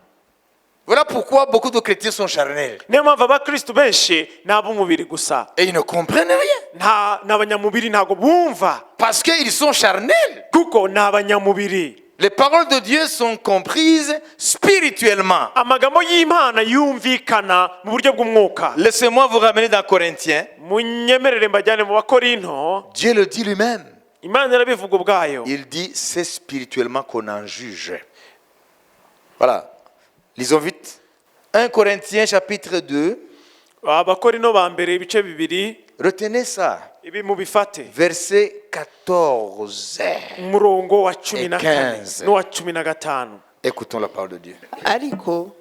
Voilà pourquoi beaucoup de chrétiens sont charnels. niyo mpamvu abakristo benshi ni ab'umubiri gusa, Et ils ne comprennent rien. n'abanyamubiri ntabwo bumva, Parce qu'ils sont charnels. kuko ni abanyamubiri. Les paroles de Dieu sont comprises spirituellement. amagambo y'Imana yumvikana mu buryo bw'umwuka. Laissez-moi vous ramener dans Corinthiens. munyemerere mbajyane mu Bakorinto. Dieu le dit lui-même. Imana irabivuga ubwayo. Il dit, c'est spirituellement qu'on en juge. Voilà. Lisons vite. 1 Corinthiens chapitre 2. Abakorinto ba mbere ibice bibiri, Retenez ça. ibi mubifate. Verset 14. umurongo wa 14 15. n'uwa 15. Écoutons la parole de Dieu. ariko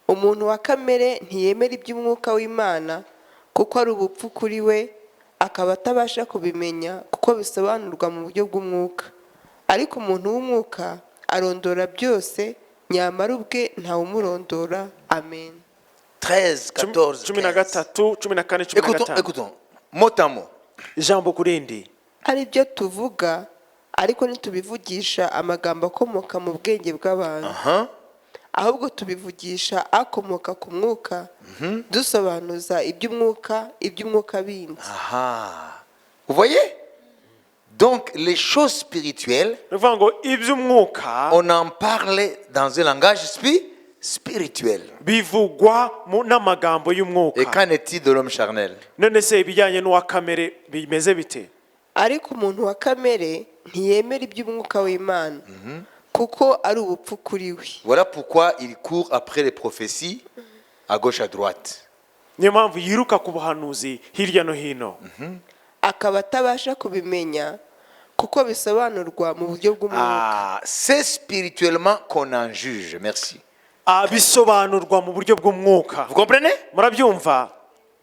umuntu wa kamere ntiyemera iby'umwuka w'Imana kuko ari ubupfu kuri we, akaba atabasha kubimenya kuko bisobanurwa mu buryo bw'umwuka. ariko umuntu w'umwuka arondora byose, nyamara ubwe ntawumurondora. Amen. 13, 14, 15. 13, 14, Écoutons, 15. écoutons. Mot à mot. ijambo ku rindi. ari byo tuvuga, ariko ntitubivugisha amagambo akomoka mu bwenge bw'abantu, ahubwo tubivugisha akomoka ku mwuka, dusobanuza iby'umwuka bindi. Vous voyez? Donc, les choses spirituelles, ni ukuvuga ngo iby'umwuka on en parle dans un langage spirituel. bivugwa n'amagambo Et y'umwuka. qu'en est-il de l'homme charnel? none se ibijyanye n'uwa kamere bimeze bite? ariko umuntu wa kamere ntiyemera iby'umwuka w'Imana kuko ari ubupfu kuri we. Voilà pourquoi il court après les prophéties à gauche à droite. niyo mpamvu yiruka ku buhanuzi hirya no hino, akaba atabasha kubimenya kuko bisobanurwa mu buryo bw'umwuka. C'est spirituellement qu'on en juge. Merci. bisobanurwa mu buryo bw'umwuka. Vous comprenez? murabyumva?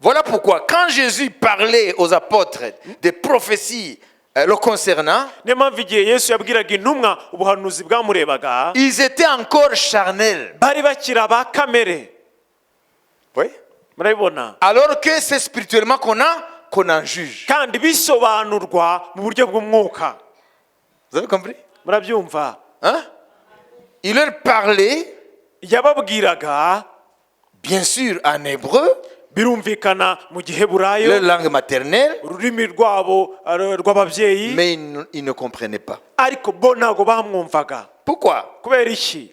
Voilà pourquoi quand Jésus parlait aux apôtres des prophéties le concernant, niyo mpamvu igihe Yesu yabwiraga intumwa ubuhanuzi bwamurebaga, ils étaient encore charnels. bari bakiri aba kamere. Oui. murabibona? Alors que c'est spirituellement qu'on en juge. kandi bisobanurwa mu buryo bw'umwuka. Vous avez compris? murabyumva? Hein? Il leur parlait, yababwiraga bien sûr, en hébreu, birumvikana mu giheburayo leur langue maternelle, ururimi rwabo rw'ababyeyi, mais ils ne comprenaient pas. ariko bo ntabwo bamwumvaga. Pourquoi? Kubera iki?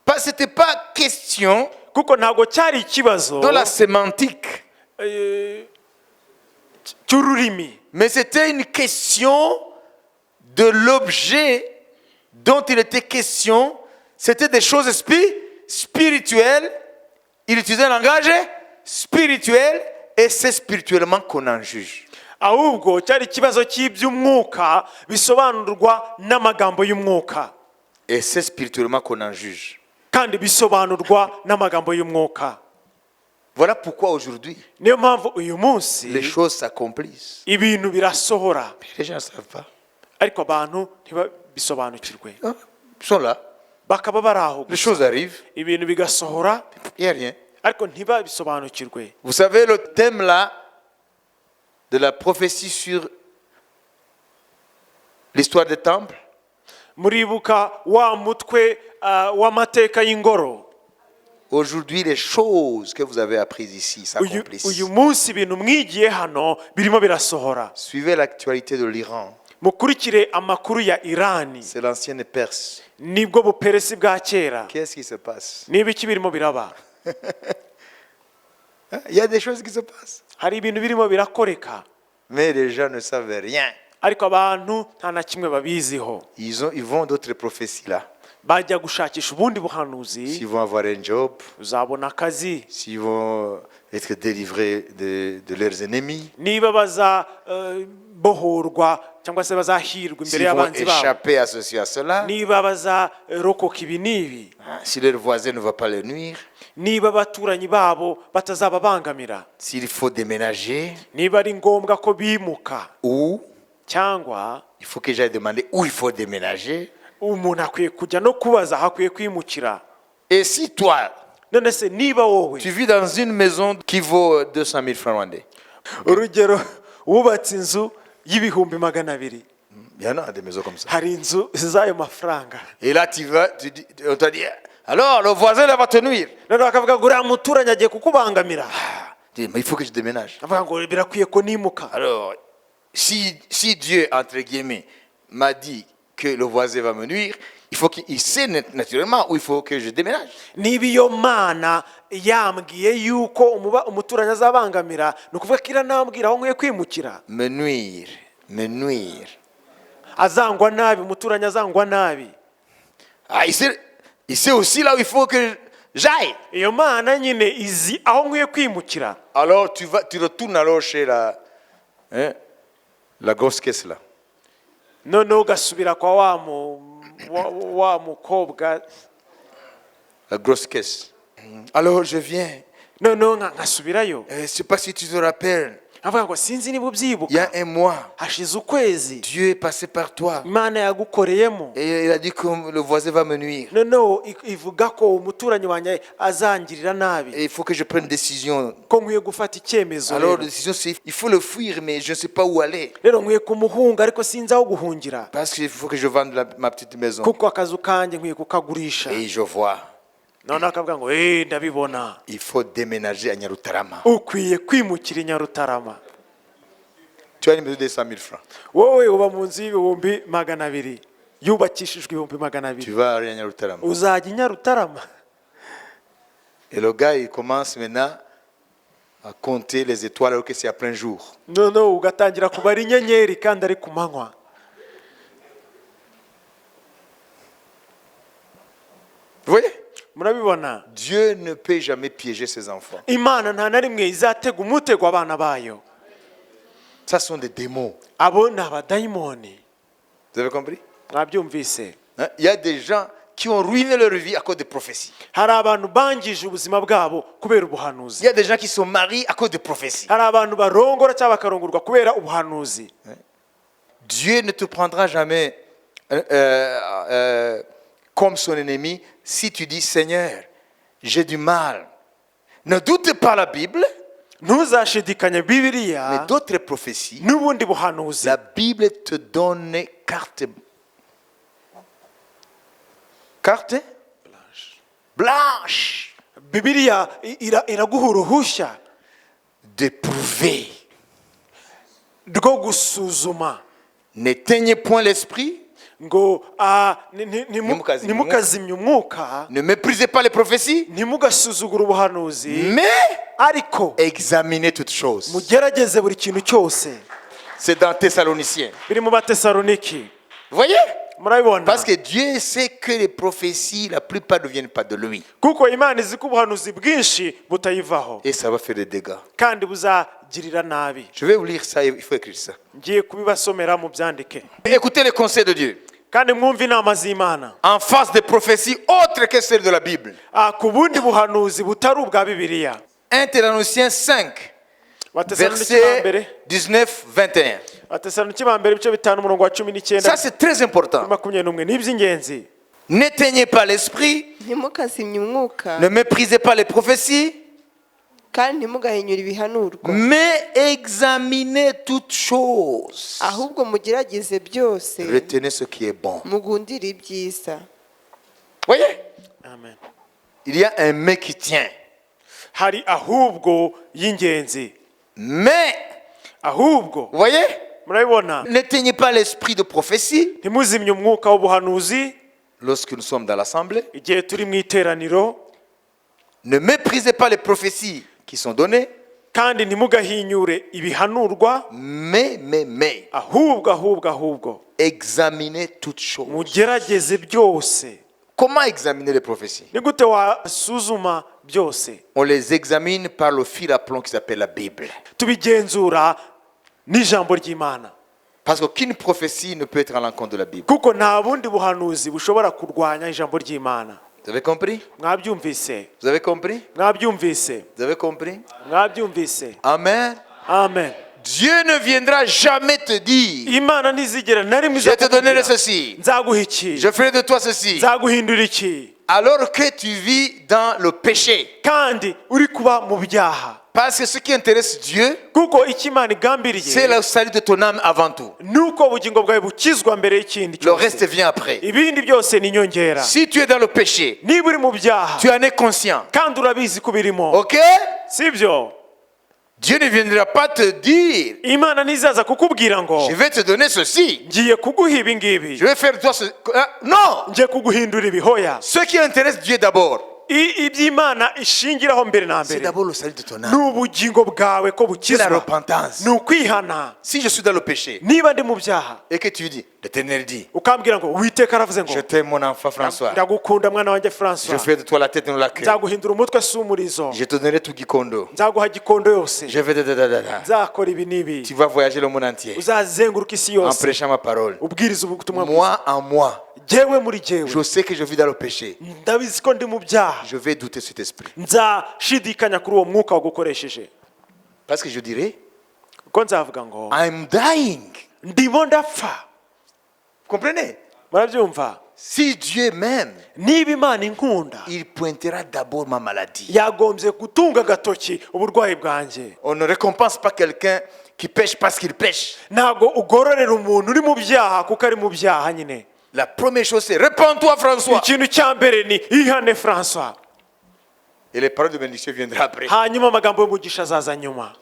Parce que ce n'était pas question Kuko ntabwo cyari ikibazo de la sémantique, cy'ururimi, mais c'était une question de l'objet dont il était question. C'était des choses spirituelles. Il utilisait un langage spirituel et c'est spirituellement qu'on en juge. ahubwo cyari ikibazo cy'iby'umwuka bisobanurwa n'amagambo y'umwuka, Et c'est spirituellement qu'on en juge. kandi bisobanurwa n'amagambo y'umwuka. Voilà pourquoi aujourd'hui, Niyo mpamvu uyu munsi les choses s'accomplissent. ibintu birasohora, Les gens ne savent pas. ariko abantu ntibabisobanukirwe, Ils sont là. bakaba bari aho Les gusa, choses arrivent. ibintu bigasohora Il n'y a rien. ariko ntibabisobanukirwe. Vous savez, le thème là de la prophétie sur l'histoire des temples, Muribuka wa mutwe w'amateka y'ingoro, aujourd'hui, les choses que vous avez apprises ici s'accomplissent. uyu munsi ibintu mwigiye hano birimo birasohora. Suivez l'actualité de l'Iran. Mukurikire amakuru ya Irani, C'est l'ancienne Perse. nibwo buperesi bwa kera. Qu'est-ce qui se passe? Niba iki birimo biraba, Il y a des choses qui se passent. hari ibintu birimo birakoreka, Mais les gens ne savent rien. ariko abantu nta na kimwe babiziho. Ils vont d'autres prophéties là. Bajya gushakisha ubundi buhanuzi, S'ils vont avoir un job, uzabona akazi, s'ils vont être délivrés de leurs ennemis, niba bazabohorwa cyangwa se bazahirwa imbere s'ils vont y'abanzi babo, échapper à ceci, à cela, niba bazarokoka ibi n'ibi, si leur voisin ne va pas leur nuire, niba abaturanyi babo batazababangamira, s'il faut déménager, niba ari ngombwa ko bimuka, ou cyangwa il faut que j'aille demander où il faut déménager. umuntu akwiye kujya no kubaza aho akwiye kwimukira. Et si toi, None se niba wowe tu vis dans une maison qui vaut 200 000 francs rwandais, urugero wubatse inzu y'ibihumbi 200, il y en a des maisons comme ça. hari inzu z'ayo mafaranga, Et là, tu vas, on t'a dit, alors le voisin là va te nuire. none bakavuga ngo uriya muturanyi agiye kukubangamira, Tu dis, mais il faut que je déménage. bavuga ngo birakwiye ko nimuka. Alors, si Dieu, entre guillemets, m'a dit que le voisin va me nuire, il faut qu'il sait naturellement où il faut que je déménage. Niba iyo Mana yambwiye yuko umuturanyi azabangamira, ni ukuvuga ko iranambwira aho nkwiye kwimukira. Me nuire. Azangwa nabi, umuturanyi azangwa nabi. Ah, il sait aussi là où il faut que j'aille. Iyo Mana nyine izi aho nkwiye kwimukira. Alors, tu retournes alors chez la grosse caisse là. None ugasubira kwa wa mukobwa, La grosse caisse. Alors, je viens. none nkasubirayo. Je ne sais pas si tu te rappelles. Avuga ngo sinzi niba Il y ubyibuka, a un mois, hashize ukwezi Dieu est passé par toi. Imana yagukoreyemo, Et il a dit que le voisin va me nuire. noneho ivuga ko umuturanyi wanjye azangirira nabi, Et il faut que je prenne une décision. ko nkwiye gufata icyemezo. Alors, la Rero décision, c'est il faut le fuir, mais je ne sais pas où aller. nkwiye kumuhunga ariko sinzi aho guhungira, Parce qu'il faut que je vende ma petite maison. kuko akazu kanjye nkwiye kukagurisha. Et je vois, None akavuga ngo ndabibona, il faut déménager à Nyarutarama. ukwiye kwimukira i Nyarutarama. Tu as une maison de 100 000 francs. Wowe uba mu nzu y'ibihumbi 200, yubakishijwe ibihumbi 200, Tu vas aller à Nyarutarama. uzajya i Nyarutarama. Et le gars, il commence maintenant à compter les étoiles alors que c'est à plein jour. Noneho ugatangira kubara inyenyeri kandi ari ku manywa. Vous voyez? Murabibona, Dieu ne peut jamais piéger ses enfants. Imana nta na rimwe izatega umutego abana bayo. Ça sont des démons. Abo ni abadayimoni. Vous avez compris? Mwabyumvise? Hein? Il y a des gens qui ont ruiné leur vie à cause des prophéties. Hari abantu bangije ubuzima bwabo kubera ubuhanuzi. Il y a des gens qui sont mariés à cause des prophéties. Hari abantu barongora cyangwa bakarongorwa kubera ubuhanuzi. Dieu ne te prendra jamais comme son ennemi si tu dis Seigneur, j'ai du mal. Ne doute pas la Bible, Ntuzashidikanye mais Bibiliya d'autres prophéties. n'ubundi buhanuzi. La Bible te donne carte blanche. Bibiliya iraguha uruhushya d'éprouver. rwo gusuzuma N'éteignez point l'esprit, ngo Ntimukazimye ntimukazimye umwuka, ne méprisez pas les prophéties, ntimugasuzugure ubuhanuzi, mais ariko examinez toutes choses. mugerageze buri kintu cyose. C'est dans Thessaloniciens. Biri mu Batesaloniki. Vous voyez? Murabibona? Parce que Dieu sait que les prophéties, la plupart ne viennent pas de lui. kuko Imana izi ko ubuhanuzi bwinshi butayivaho Et ça va faire des dégâts. kandi buzagirira nabi. Je vais vous lire ça, il faut écrire ça. Ngiye kubibasomera mu byandike, Écoutez les conseils de Dieu. kandi mwumve inama z'Imana En face des prophéties autres que celles de la Bible. ku bundi buhanuzi butari ubwa Bibiliya. 1 Thessaloniciens 5, Batesaloniki ba mbere, verset 19-21. Batesaloniki ba mbere ibice 5 umurongo wa 19 Ça, c'est très important. 21 ni iby'ingenzi. N'éteignez pas l'esprit, ntimukazimye umwuka ne méprisez pas les prophéties, kandi ntimugahinyure ibihanurwa, mais examinez toutes choses. ahubwo mugerageze byose, Retenez ce qui est bon. mugundire ibyiza. Voyez? Amen. Il y a un mais qui tient. Hari ahubwo y'ingenzi. Mais, Ahubwo vous voyez? murabibona, N'éteignez pas l'esprit de prophétie ntimuzimye umwuka w'ubuhanuzi lorsque nous sommes dans l'assemblée. igihe turi mu iteraniro, Ne méprisez pas les prophéties qui sont données. kandi ntimugahinyure ibihanurwa, Mais, ahubwo examinez toutes choses. mugerageze byose. Comment examiner les prophéties? Ni gute wasuzuma byose? On les examine par le fil à plomb qui s'appelle la Bible. Tubigenzura n'ijambo ry'Imana, Parce qu'aucune prophétie ne peut être à l'encontre de la Bible. kuko nta bundi buhanuzi bushobora kurwanya ijambo ry'Imana. Vous avez compris? Mwabyumvise? Vous avez compris? Mwabyumvise? Vous avez compris? Mwabyumvise? Amen. Amen. Dieu ne viendra jamais te dire, Imana ntizigera na rimwe je te donnerai izakubwira, ceci, nzaguha iki, je ferai de toi ceci, nzaguhindura iki, alors que tu vis dans le péché. kandi uri kuba mu byaha. Parce que ce qui intéresse Dieu, Kuko icyo Imana c'est igambiriye le salut de ton âme avant tout. nuko ubugingo bwawe bukizwa mbere y'ikindi Le reste cyose, vient après. ibindi byose ni inyongera. Si tu es dans le péché, Niba uri mu byaha tu en es conscient. kandi urabizi ko birimo, Ok? sibyo, Dieu ne viendra pas te dire, Imana ntizaza kukubwira ngo je vais te donner ceci, ngiye kuguha ibi ngibi, je vais faire de toi ce... Non! ngiye kuguhindura ibihoya. Ce qui intéresse Dieu d'abord, Iby'Imana ishingiraho mbere na c'est mbere d'abord le salut de ton ni âme. ubugingo bwawe ko C'est la bukizwa, repentance. ni ukwihana. Si je suis dans le péché Niba ndi mu byaha et que tu dis, l'Éternel dit, ukambwira ngo Uwiteka aravuze ngo je t'aime mon enfant François, ndagukunda mwana wanjye je François, fais de toi la tête et non la queue, nzaguhindura umutwe si umurizo, je te donnerai tout Gikondo, nzaguha gikondo yose, je vais nzakora ibi n'ibi, tu vas voyager le monde entier uzazenguruka isi en yose prêchant ma parole. ubwiriza ubutumwa bwiza. Moi en moi, Jyewe muri jyewe je sais que je vis dans le péché. ndabizi ko ndi mu byaha, Je vais douter cet esprit. nzashidikanya kuri uwo mwuka wagukoresheje, Parce que je dirais, kuko nzavuga ngo I'm dying. ndimo ndapfa. Vous comprenez? Murabyumva? Si Dieu m'aime, Niba Imana inkunda il pointera d'abord ma maladie. yagombye gutunga agatoki uburwayi bwanjye. On ne récompense pas quelqu'un qui pêche parce qu'il pêche. Ntabwo ugororera umuntu uri mu byaha kuko ari mu byaha nyine. La première chose, c'est répands-toi, François. Ikintu cya mbere ni ihane François, Et les paroles de bénédiction viendront après. hanyuma amagambo y'umugisha azaza nyuma.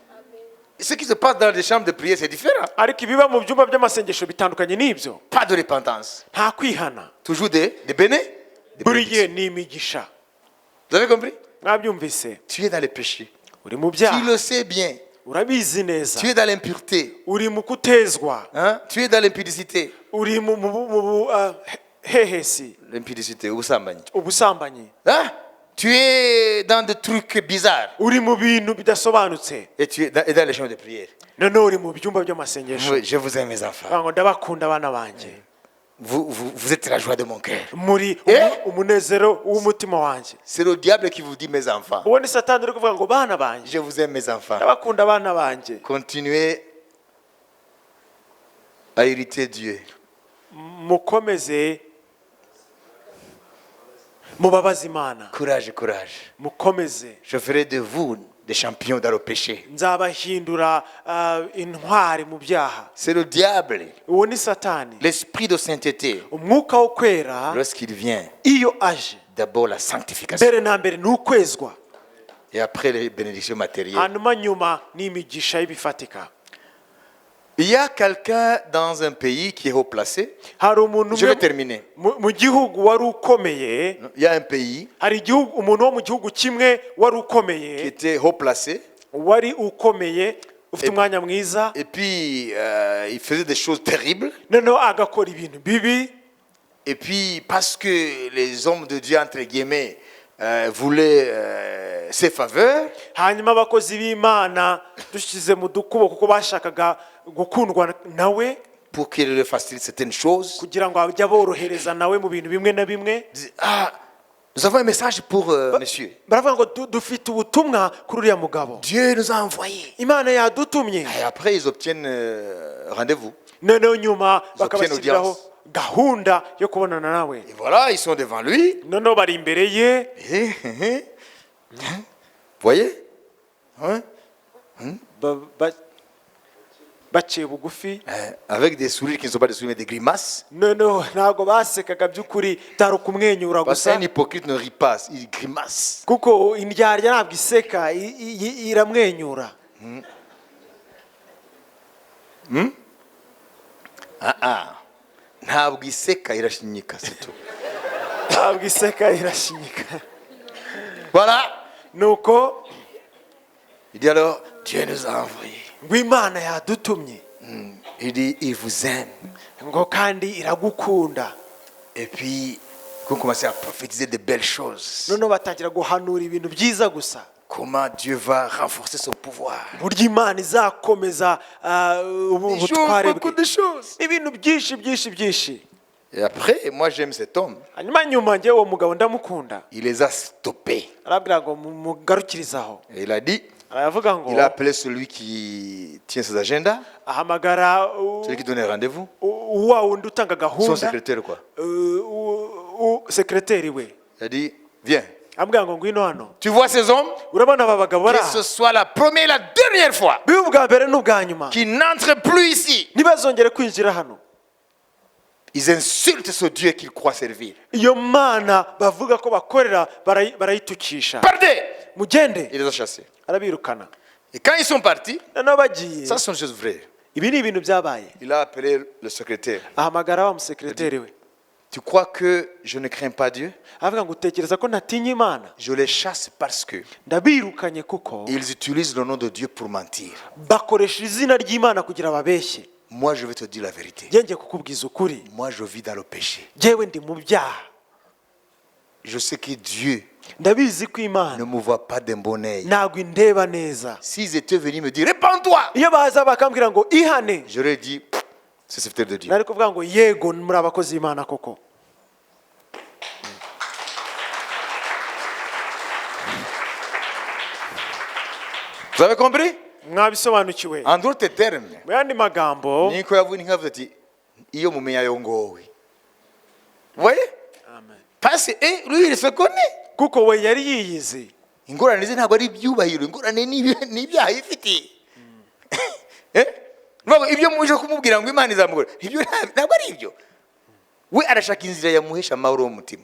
Ce qui se passe dans les chambres de prière, c'est différent. Ariko ibiba mu byumba by'amasengesho bitandukanye n'ibyo. Pas de repentance. Nta kwihana, Toujours des béné. Des buri gihe bénédictions. ni imigisha. Vous avez compris? Mwabyumvise? Tu es dans les péchés. Uri mu Tu byaha, le sais bien. urabizi neza, Tu es dans l'impureté. uri mu kutezwa, Hein? Tu es dans l'impudicité. uri mu hehesi, L'impudicité, ubusambanyi. ubusambanyi, Hein? Tu es dans des trucs bizarres. uri mu bintu bidasobanutse, Et tu es dans les chambres de prière. noneho uri mu byumba by'amasengesho. Je vous aime, mes enfants. Ngo ndabakunda abana banjye, Vous êtes la joie de mon cœur. muri umunezero w'umutima wanjye. C'est le diable qui vous dit, mes enfants. Uwo ni Satani uri kuvuga ngo bana banjye, Je vous aime, mes enfants. ndabakunda abana banjye. Continuez à irriter Dieu. Mukomeze mubabaze Imana, Courage, courage. mukomeze. Je ferai de vous des champions dans le péché. Nzabahindura intwari mu byaha. C'est le diable, Uwo ni Satani, l'esprit de sainteté. umwuka wo kwera. Lorsqu'il vient, Iyo aje d'abord la sanctification. mbere na mbere ni ukwezwa. et après les bénédictions matérielles. hanyuma nyuma ni imigisha y'ibifatika. Il y a quelqu'un dans un pays qui est haut placé. Hari umuntu Je vais terminer. mu gihugu wari ukomeye, Il y a un pays hari igihugu, umuntu wo mu gihugu kimwe wari qui ukomeye, était haut placé. wari ukomeye ufite umwanya mwiza, Et puis, il faisait des choses terribles. noneho agakora ibintu bibi. Et puis, parce que les hommes de Dieu, entre guillemets, voulaient ses faveurs, Hanyuma abakozi b'Imana dushyize mu dukubo kuko bashakaga gukundwa nawe, pour qu'il leur facilite certaines choses, kugira ngo ajye aborohereza nawe mu bintu bimwe na bimwe. disaient, ah, nous avons un message pour monsieur. Baravuga ngo dufite ubutumwa kuri uriya mugabo, Dieu nous a envoyés. Imana yadutumye. Et après, ils obtiennent rendez-vous. Noneho nyuma Ils obtiennent bakabashyiriraho audience. gahunda yo kubonana nawe. Et voilà, ils sont devant lui. Noneho bari imbere ye, Vous voyez, hein? baciye bugufi. Avec des sourires qui ne sont pas des sourires, mais des grimaces. Noneho ntabwo basekaga by'ukuri, byari ukumwenyura Parce gusa, qu'un hypocrite ne rit pas, il grimace. kuko indyarya ntabwo iseka, iramwenyura. Ntabwo iseka irashinyika, c'est tout. Ntabwo iseka irashinyika. Voilà. Nuko Il dit alors, Dieu nous a envoyés. ngo Imana yadutumye, Il dit, il vous aime. ngo kandi iragukunda. Et puis, vous commencez à prophétiser de belles choses. Noneho batangira guhanura ibintu byiza gusa, Comment Dieu va renforcer son pouvoir. burya Imana izakomeza Des choses, ubutware beaucoup bwe, de choses. ibintu byinshi byinshi byinshi. Et après, moi j'aime cet homme. Hanyuma nyuma njyewe uwo mugabo ndamukunda, Il les a stoppés. arabwira ngo mugarukirizaho. Et il a dit, Aravuga ngo il a appelé celui qui tient ses agendas, ahamagara celui qui donne les rendez-vous, wa wundi utanga son gahunda, secrétaire quoi. sekreteri we. Il a dit, viens. Amubwira ngo ngwino hano, Tu vois ces hommes? urabona aba bagabo bari Que aha, ce soit la première et la dernière fois bibe ubwa mbere n'ubwa nyuma qu'ils n'entrent plus ici. ntibazongere kwinjira hano. Ils insultent ce Dieu qu'ils croient servir. Iyo Mana bavuga ko bakorera barayitukisha. Partez! Mugende. Il les a chassés. Arabirukana. Et quand ils sont partis, Noneho bagiye, ça sont des choses vraies. ibi ni ibintu byabaye. Il a appelé le secrétaire. Ahamagara wa musekreteri we, Tu crois que je ne crains pas Dieu? avuga ngo utekereza ko ntatinya Imana? Je les chasse parce que Ndabirukanye kuko ils utilisent le nom de Dieu pour mentir. bakoresha izina ry'Imana kugira babeshye. Moi, je vais te dire la vérité. Ngiye kukubwiza ukuri, Moi, je vis dans le péché. njyewe ndi mu byaha. Je sais que Dieu Ndabizi ko ne Imana me voit pas d'un bon œil. ntabwo indeba neza. S'ils étaient venus me dire, répands-toi, Iyo baza bakambwira ngo ihane, j'aurais dit, c'est serviteur de Dieu. nari kuvuga ngo yego muri abakozi b'Imana koko. Vous avez compris? Mwabisobanukiwe? En d'autres termes, Mu yandi magambo, niko yavuye nkavuze ati iyo mumenya yongowe. Vous voyez? Amen. Parce que lui il se connaît. kuko we yari yiyizi. Ingorane ze ntabwo ari ibyubahiro, ingorane ni ibyaha yifitiye. Ibyo muje kumubwira ngo Imana izamugora, ibyo ntabwo ari ibyo. We arashaka inzira yamuhesha amahoro y'umutima.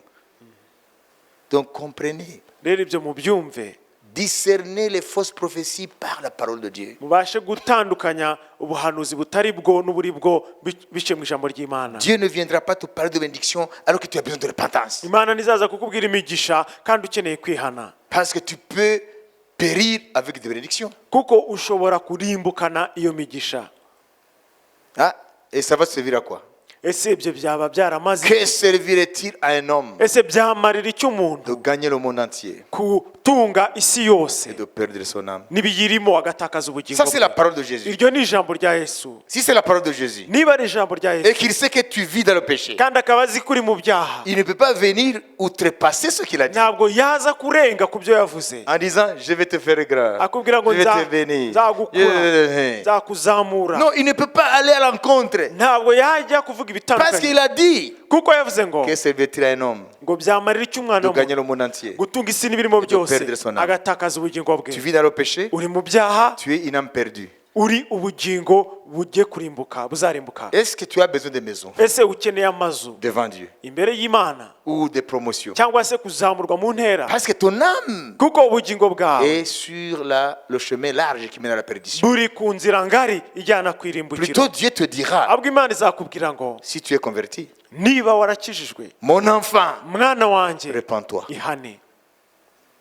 Donc comprenez, Rero ibyo mubyumve, discernez les fausses prophéties par la parole de Dieu. mubashe gutandukanya ubuhanuzi butari bwo n'uburi bwo bice mu ijambo ry'Imana. Dieu ne viendra pas te parler de bénédiction alors que tu as besoin de repentance. Imana nizaza kukubwira imigisha kandi ukeneye kwihana, Parce que tu peux périr avec des bénédictions. kuko ushobora kurimbukana iyo migisha. Ah, et ça va servir à quoi? Ese ibyo byaba byaramaze? Que servirait-il à un homme Ese byamarira iki umuntu de gagner le monde entier kutunga isi yose et de perdre son âme? n'ibiyirimo agatakaza ubugingo Ça, c'est la bwe? parole de Jésus. Iryo ni ijambo rya Yesu. Si c'est la parole de Jésus Niba ari ijambo rya et Yesu qu'il sait que tu vis dans le péché, kandi akaba azi ko uri mu byaha, il ne peut pas venir outrepasser ce qu'il a dit ntabwo yaza kurenga ku byo yavuze, en disant je vais te faire grâce, akubwira ngo je vais te bénir. nzagukura, nzakuzamura. Non, il ne peut pas aller à l'encontre Ntabwo yajya kuvuga parce qu'il ibitandukanye, a dit kuko yavuze ngo que servirait-il à un homme ngo byamarira iki umwana de w'umuntu gagner le monde entier. gutunga isi n'ibirimo byose perdre son âme. agatakaza ubugingo Tu bwe. vis dans le péché, Uri mu byaha, tu es une âme perdue. uri ubugingo bugiye kurimbuka buzarimbuka. Est-ce que tu as besoin de maisons Ese ukeneye amazu devant Dieu imbere y'Imana ou des promotions? cyangwa se kuzamurwa mu ntera? Parce que ton âme Kuko ubugingo bwawe est sur le chemin large qui mène à la perdition. buri ku nzira ngari ijyana ku irimbukiro. Plutôt Dieu te dira, Ahubwo Imana izakubwira ngo si tu es converti, niba warakijijwe, mon enfant, mwana wanjye, répands-toi. ihane.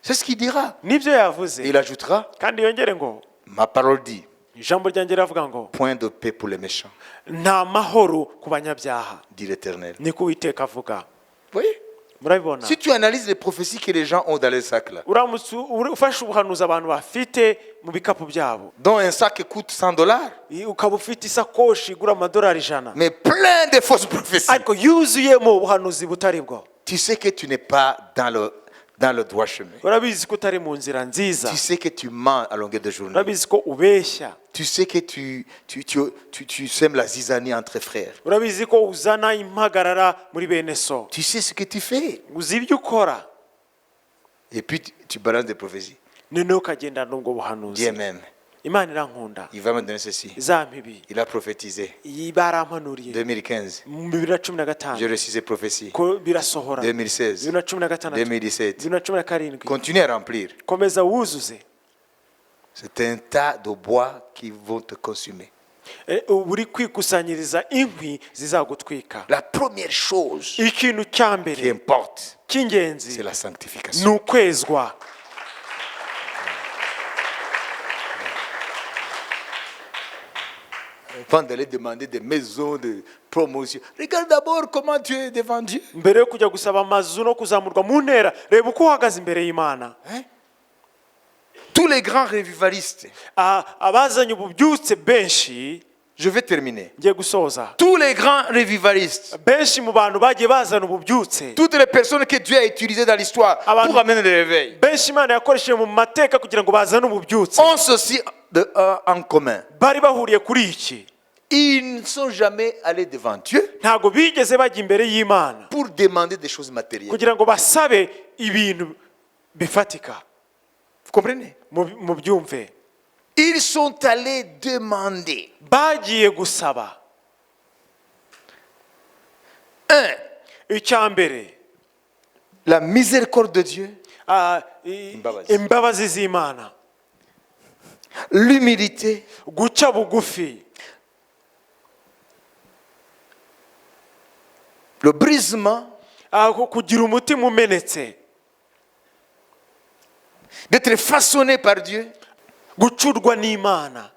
C'est ce qu'il dira. Nibyo yavuze. Et il ajoutera, Kandi yongere ngo ma parole dit, ijambo ryanjye riravuga ngo point de paix pour les méchants, nta mahoro ku banyabyaha, dit l'Éternel. niko Uwiteka avuga. Vous voyez? Murabibona? Si tu analyses les prophéties que les gens ont dans les sacs là, Uramutse ufashe ubuhanuzi abantu bafite mu bikapu byabo, dont un sac coûte $100, ukaba ufite isakoshi igura amadolari 100, mais plein de fausses prophéties, ariko yuzuyemo ubuhanuzi butari bwo, tu sais que tu n'es pas dans le droit chemin. urabizi ko utari mu nzira nziza, Tu sais que tu mens à longueur de journée. urabizi ko ubeshya, Tu sais que tu sèmes la zizanie entre frères. urabizi ko uzana impagarara muri bene so, Tu sais ce que tu fais. uzi ibyo ukora, Et puis tu balances des prophéties. noneho ukagendana n'ubwo Dis buhanuzi. Amen. Imana irankunda, Il va me donner ceci. izampa ibi. Il a prophétisé. Iyi barampanuriye 2015. mu 2015 J'ai reçu ces prophéties. ko birasohora, 2016. 2016, 2017. 2017. Continue à remplir. Komeza wuzuze. C'est un tas de bois qui vont te consumer. Uri kwikusanyiriza inkwi zizagutwika. La première chose Ikintu cya qui mbere importe, c'est cy'ingenzi la sanctification. ni ukwezwa. Avant d'aller demander des maisons de promotion, regarde d'abord comment tu es devant Dieu. Mbere yo kujya gusaba amazu no kuzamurwa mu ntera, reba uko uhagaze imbere y'Imana. Tous les grands revivalistes, Abazanye ububyutse benshi, je vais terminer. ngiye gusoza, Tous les grands revivalistes, benshi mu bantu bagiye bazana ububyutse, toutes les personnes que Dieu a utilisées dans l'histoire Abantu- pour amener le réveil, benshi Imana yakoresheje mu mateka kugira ngo bazane ububyutse, ont ceci en commun. bari bahuriye kuri iki. Ils ne sont jamais allés devant Dieu Ntago bigeze bajya imbere y'Imana pour demander des choses matérielles. kugira ngo basabe ibintu bifatika. Vous comprenez? Mu byumve, Ils sont allés demander. bagiye gusaba. Icya mbere, La miséricorde de Dieu, Imbabazi. imbabazi z'Imana, l'humilité, guca bugufi, le brisement, kugira umutima umenetse, d'être façonné par Dieu gucurwa n'Imana,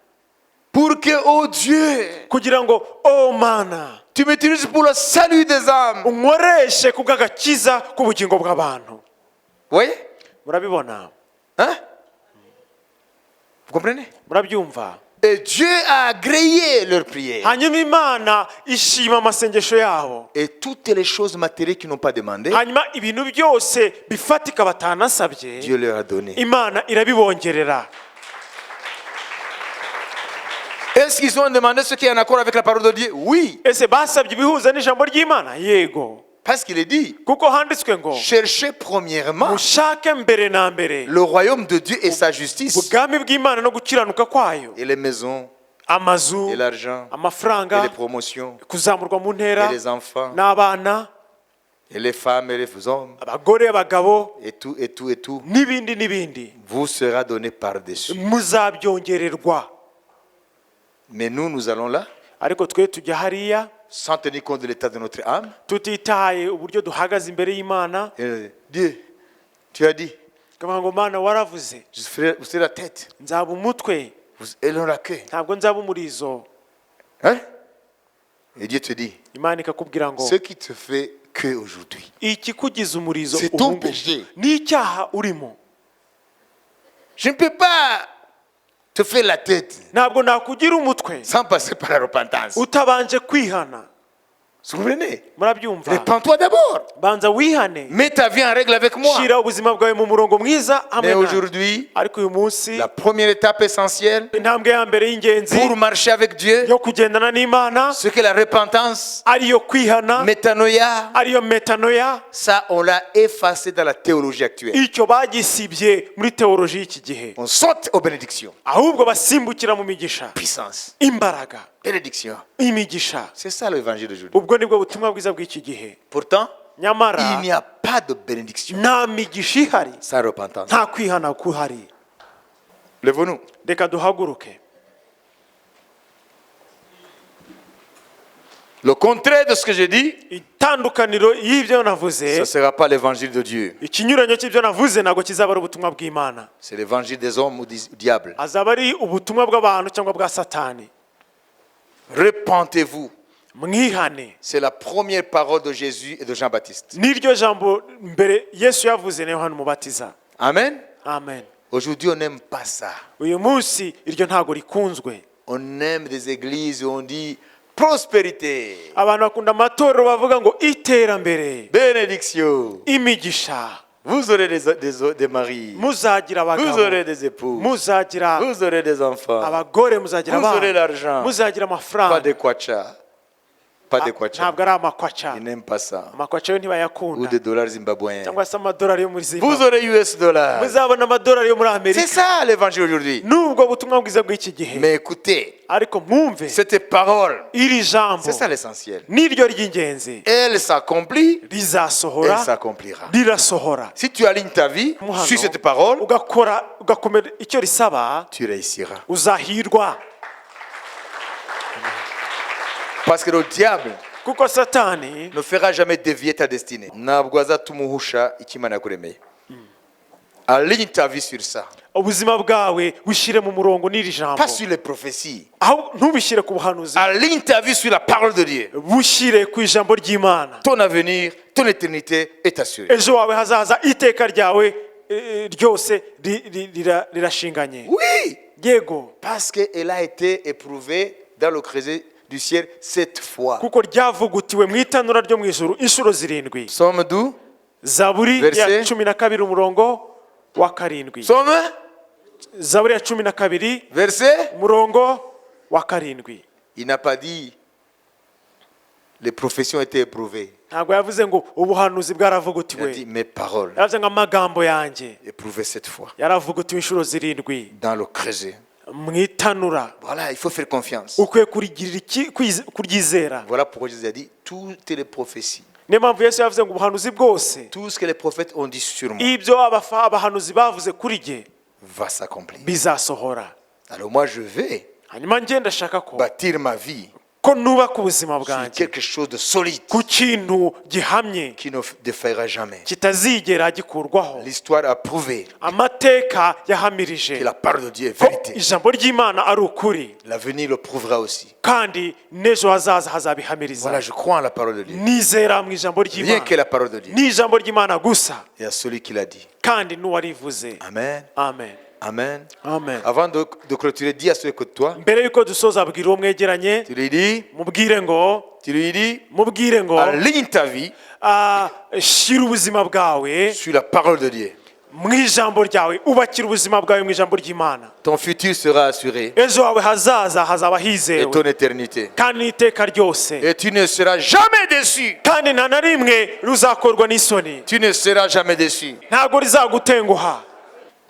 pour que, oh Dieu, kugira ngo o Mana tu m'utilises pour le salut des âmes. Vous unkoreshe kubw'agakiza k'ubugingo bw'abantu. voyez? Murabibona? Hein? Vous comprenez? Murabyumva? Et Dieu a agréé leurs prières. Hanyuma Imana ishima amasengesho yabo. Et toutes les choses matérielles qu'ils n'ont pas demandées, Hanyuma ibintu byose bifatika batanasabye, Dieu leur a donné. Imana irabibongerera. Est-ce qu'ils ont demandé ce qui est en accord avec la parole de Dieu? Oui. Ese basabye ibihuza n'ijambo ry'Imana? Yego. Parce qu'il est dit, Kuko handitswe ngo cherchez premièrement mushake mbere na mbere le royaume de Dieu et sa justice. ubwami bw'Imana no gukiranuka kwayo, Et les maisons, amazu, et l'argent, et amafaranga, les promotions, kuzamurwa mu ntera, et les enfants, n'abana, et les femmes, et les hommes, abagore, abagabo, et tout, et tout, et tout, n'ibindi n'ibindi, vous sera donné par-dessus. muzabyongererwa. Mais nous allons là, Ariko twe tujya hariya sans tenir compte de l'état de notre âme. tutitaye uburyo duhagaze imbere y'Imana, Et Dieu, tu as dit, kavuga ngo Mana waravuze, vous serez la tête, nzaba umutwe, vous allons la queue. ntabwo nzaba umurizo. Hein? Et Dieu te dit, Imana ikakubwira ngo ce qui te fait que aujourd'hui, ikikugize umurizo c'est ubu ton ngubu péché. ni icyaha urimo. Je ne peux pas te faire la tête Ntabwo nakugira umutwe sans passer par la repentance. utabanje kwihana. Vous comprenez? murabyumva Répands-toi d'abord. banza wihane Mets ta vie en règle avec moi. shira ubuzima bwawe mu murongo mwiza hamwe Mais nawe. aujourd'hui, ariko uyu munsi la première étape essentielle intambwe ya mbere y'ingenzi pour marcher avec Dieu, yo kugendana n'Imana c'est que la repentance, ariyo kwihana métanoïa, ariyo metanoya. ça on l'a effacé dans la théologie actuelle. icyo bagisibye muri teoloji y'iki gihe On saute aux bénédictions. ahubwo basimbukira mu migisha Puissance, imbaraga bénédiction. imigisha. C'est ça l'évangile d'aujourd'hui. ubwo nibwo butumwa bwiza bw'iki gihe. Pourtant, nyamara il n'y a pas de bénédiction nta migisha ihari sans repentance. nta kwihana kuhari. Lève-nous. reka duhaguruke. Le contraire de ce que j'ai dit, itandukaniro y'ibyo ce navuze ne sera pas l'évangile de Dieu. ikinyuranyo cy'ibyo navuze ntabwo kizaba ari ubutumwa bw'Imana, C'est l'évangile des hommes ou du diable. azaba ari ubutumwa bw'abantu cyangwa bwa satani. Repentez-vous. mwihane C'est la première parole de Jésus et de Jean-Baptiste. niryo jambo mbere Yesu yavuze na Yohana Umubatiza. Amen. amen. Aujourd'hui, on n'aime pas ça. uyu munsi iryo ntago rikunzwe. On aime des églises où on dit prospérité, abantu bakunda amatorero bavuga ngo iterambere, bénédiction. imigisha, Vous aurez des maris, muzagira vous abagabo, aurez des épouses, muzagira vous aurez des enfants, abagore, muzagira vous aurez abana, l'argent. muzagira Pas amafaranga. de kwacha. Pas de kwacha. ntabwo ari amakwaca. Ils n'aiment pas ça. amakwaca yo Ou ntibayakunda, des dollars zimbabwéens. cyangwa se amadolari yo muri Vous Zimbabwe. aurez US dollars. muzabona amadolari yo muri C'est Amerika. ça l'évangile aujourd'hui. nubwo butumwa bwiza bw'iki gihe, Mais écoutez, ariko mwumve cette parole, iri jambo c'est ça l'essentiel. niryo ry'ingenzi. Elle s'accomplit, elle rizasohora, s'accomplira. rirasohora. Si tu alignes ta vie Umuhano, sur cette parole, ugakomera icyo risaba, tu réussiras. uzahirwa. Parce que le diable kuko satani ne fera jamais dévier ta destinée. Ntabwo azatumuhusha icyo Imana yakuremeye. Aligne ta vie sur ça. ubuzima bwawe bushyire mu murongo n'iri jambo, Pas sur les prophéties. aho ntubishyire ku buhanuzi, Aligne ta vie sur la parole de Dieu. bushyire ku ijambo ry'Imana. Ton avenir, ton éternité est assurée. ejo wawe hazaza iteka ryawe ryose rirashinganye. Oui, yego, parce qu'elle a été éprouvée dans le creuset du ciel 7 fois. kuko ryavugutiwe mu itanura ryo mu ijuru inshuro 7. Psaume 12, zaburi Verset. ya 12 umurongo wa 7. Psaume, zaburi ya 12 verset. umurongo wa 7. Il n'a pas dit les professions étaient éprouvées. ntabwo yavuze ngo ubuhanuzi Il a bwaravugutiwe, dit mes paroles yaravuze ngo amagambo yanjye éprouvées 7 fois yaravugutiwe inshuro 7 dans le creuset. mu itanura. Voilà, il faut faire confiance. ukwiye kuryizera. Voilà pourquoi Jésus a dit toutes les prophéties, niyo mpamvu Yesu yavuze ngo ubuhanuzi bwose, tout ce que les prophètes ont dit sur moi ibyo abahanuzi bavuze kuri jye va s'accomplir. bizasohora. Alors moi je vais hanyuma njye ndashaka ko bâtir ma vie ko nubaka ubuzima sur bwanjye quelque chose de solide ku kintu gihamye qui ne défaillera jamais. kitazigera gikurwaho. L'histoire a prouvé amateka que yahamirije la parole de Dieu est ko vérité. ijambo ry'Imana ari ukuri, L'avenir le prouvera aussi. kandi n'ejo hazaza hazabihamiriza. Voilà, je crois en la parole de Dieu. nizera mu ijambo Rien ry'Imana, que la parole de Dieu. ni ijambo ry'Imana gusa, Et à celui qui l'a dit. kandi n'uwarivuze. Amen. amen. Amen. amen. Avant de clôturer, dis à celui que toi, mbere yuko dusoza abwira uwo mwegeranye, tu lui dis, mubwire ngo aligne ta vie shyira ubuzima bwawe sur la parole de Dieu. mu ijambo ryawe, ubakira ubuzima bwawe mu ijambo ry'Imana. Ton futur sera assuré ejo hawe hazaza hazaba et hizewe, ton éternité. kandi n'iteka ryose, Et tu ne seras jamais déçu. kandi nta na rimwe ruzakorwa n'isoni, Tu ne seras jamais déçu. ntabwo rizagutenguha.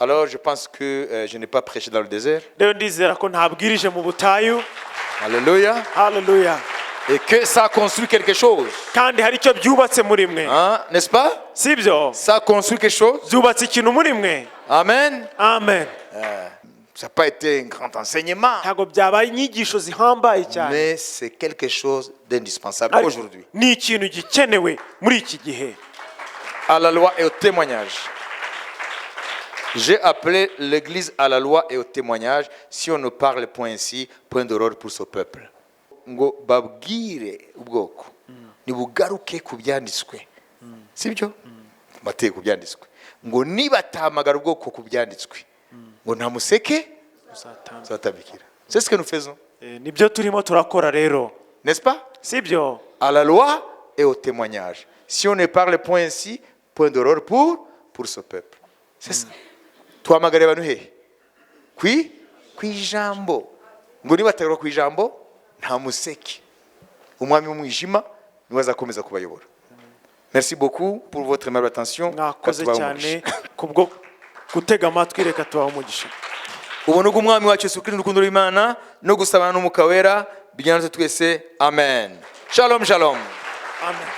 Alors je pense que je n'ai pas prêché dans le désert. rero ndizera ko ntabwirije mu butayu. Alléluia. haleluya. Et que ça a construit quelque chose. kandi hari icyo byubatse muri mwe, Hein? N'est-ce pas? sibyo? Ça a construit quelque chose. byubatse ikintu muri mwe. Amen. amen. Ça n'a pas été un grand enseignement. ntabwo byabaye inyigisho zihambaye cyane, Mais c'est quelque chose d'indispensable ariko aujourd'hui. ni ikintu gikenewe muri iki gihe. À la loi et au témoignage. J'ai appelé l'église à la loi et au témoignage. Si on ne parle point ainsi, point d'horreur pour ce peuple. Ngo babwire ubwoko nibugaruke ku byanditswe, sibyo? Mateye ku byanditswe ngo nibatamagara ubwoko ku byanditswe ngo nta museke uzatabikira. C'est ce que nous faisons, nibyo turimo turakora rero, n'est-ce pas? sibyo? à la loi et au témoignage. Si on ne parle point ainsi, point d'horreur pour ce peuple. C'est ça. Tuhamagare abantu hehe? Kwijambo. Ngo nibategura kwijambo nta museki. Umwami w'umwijima niwe azakomeza kubayobora. Merci beaucoup pour votre aimable attention. mwakoze cyane kubwo gutega amatwi, reka tubahe umugisha. Ubuntu bw'umwami wacu Yesu Kristo, urukundo rw'Imana no gusabana n'Umwuka Wera bijyana twese. Amen. Shalom, shalom. Amen.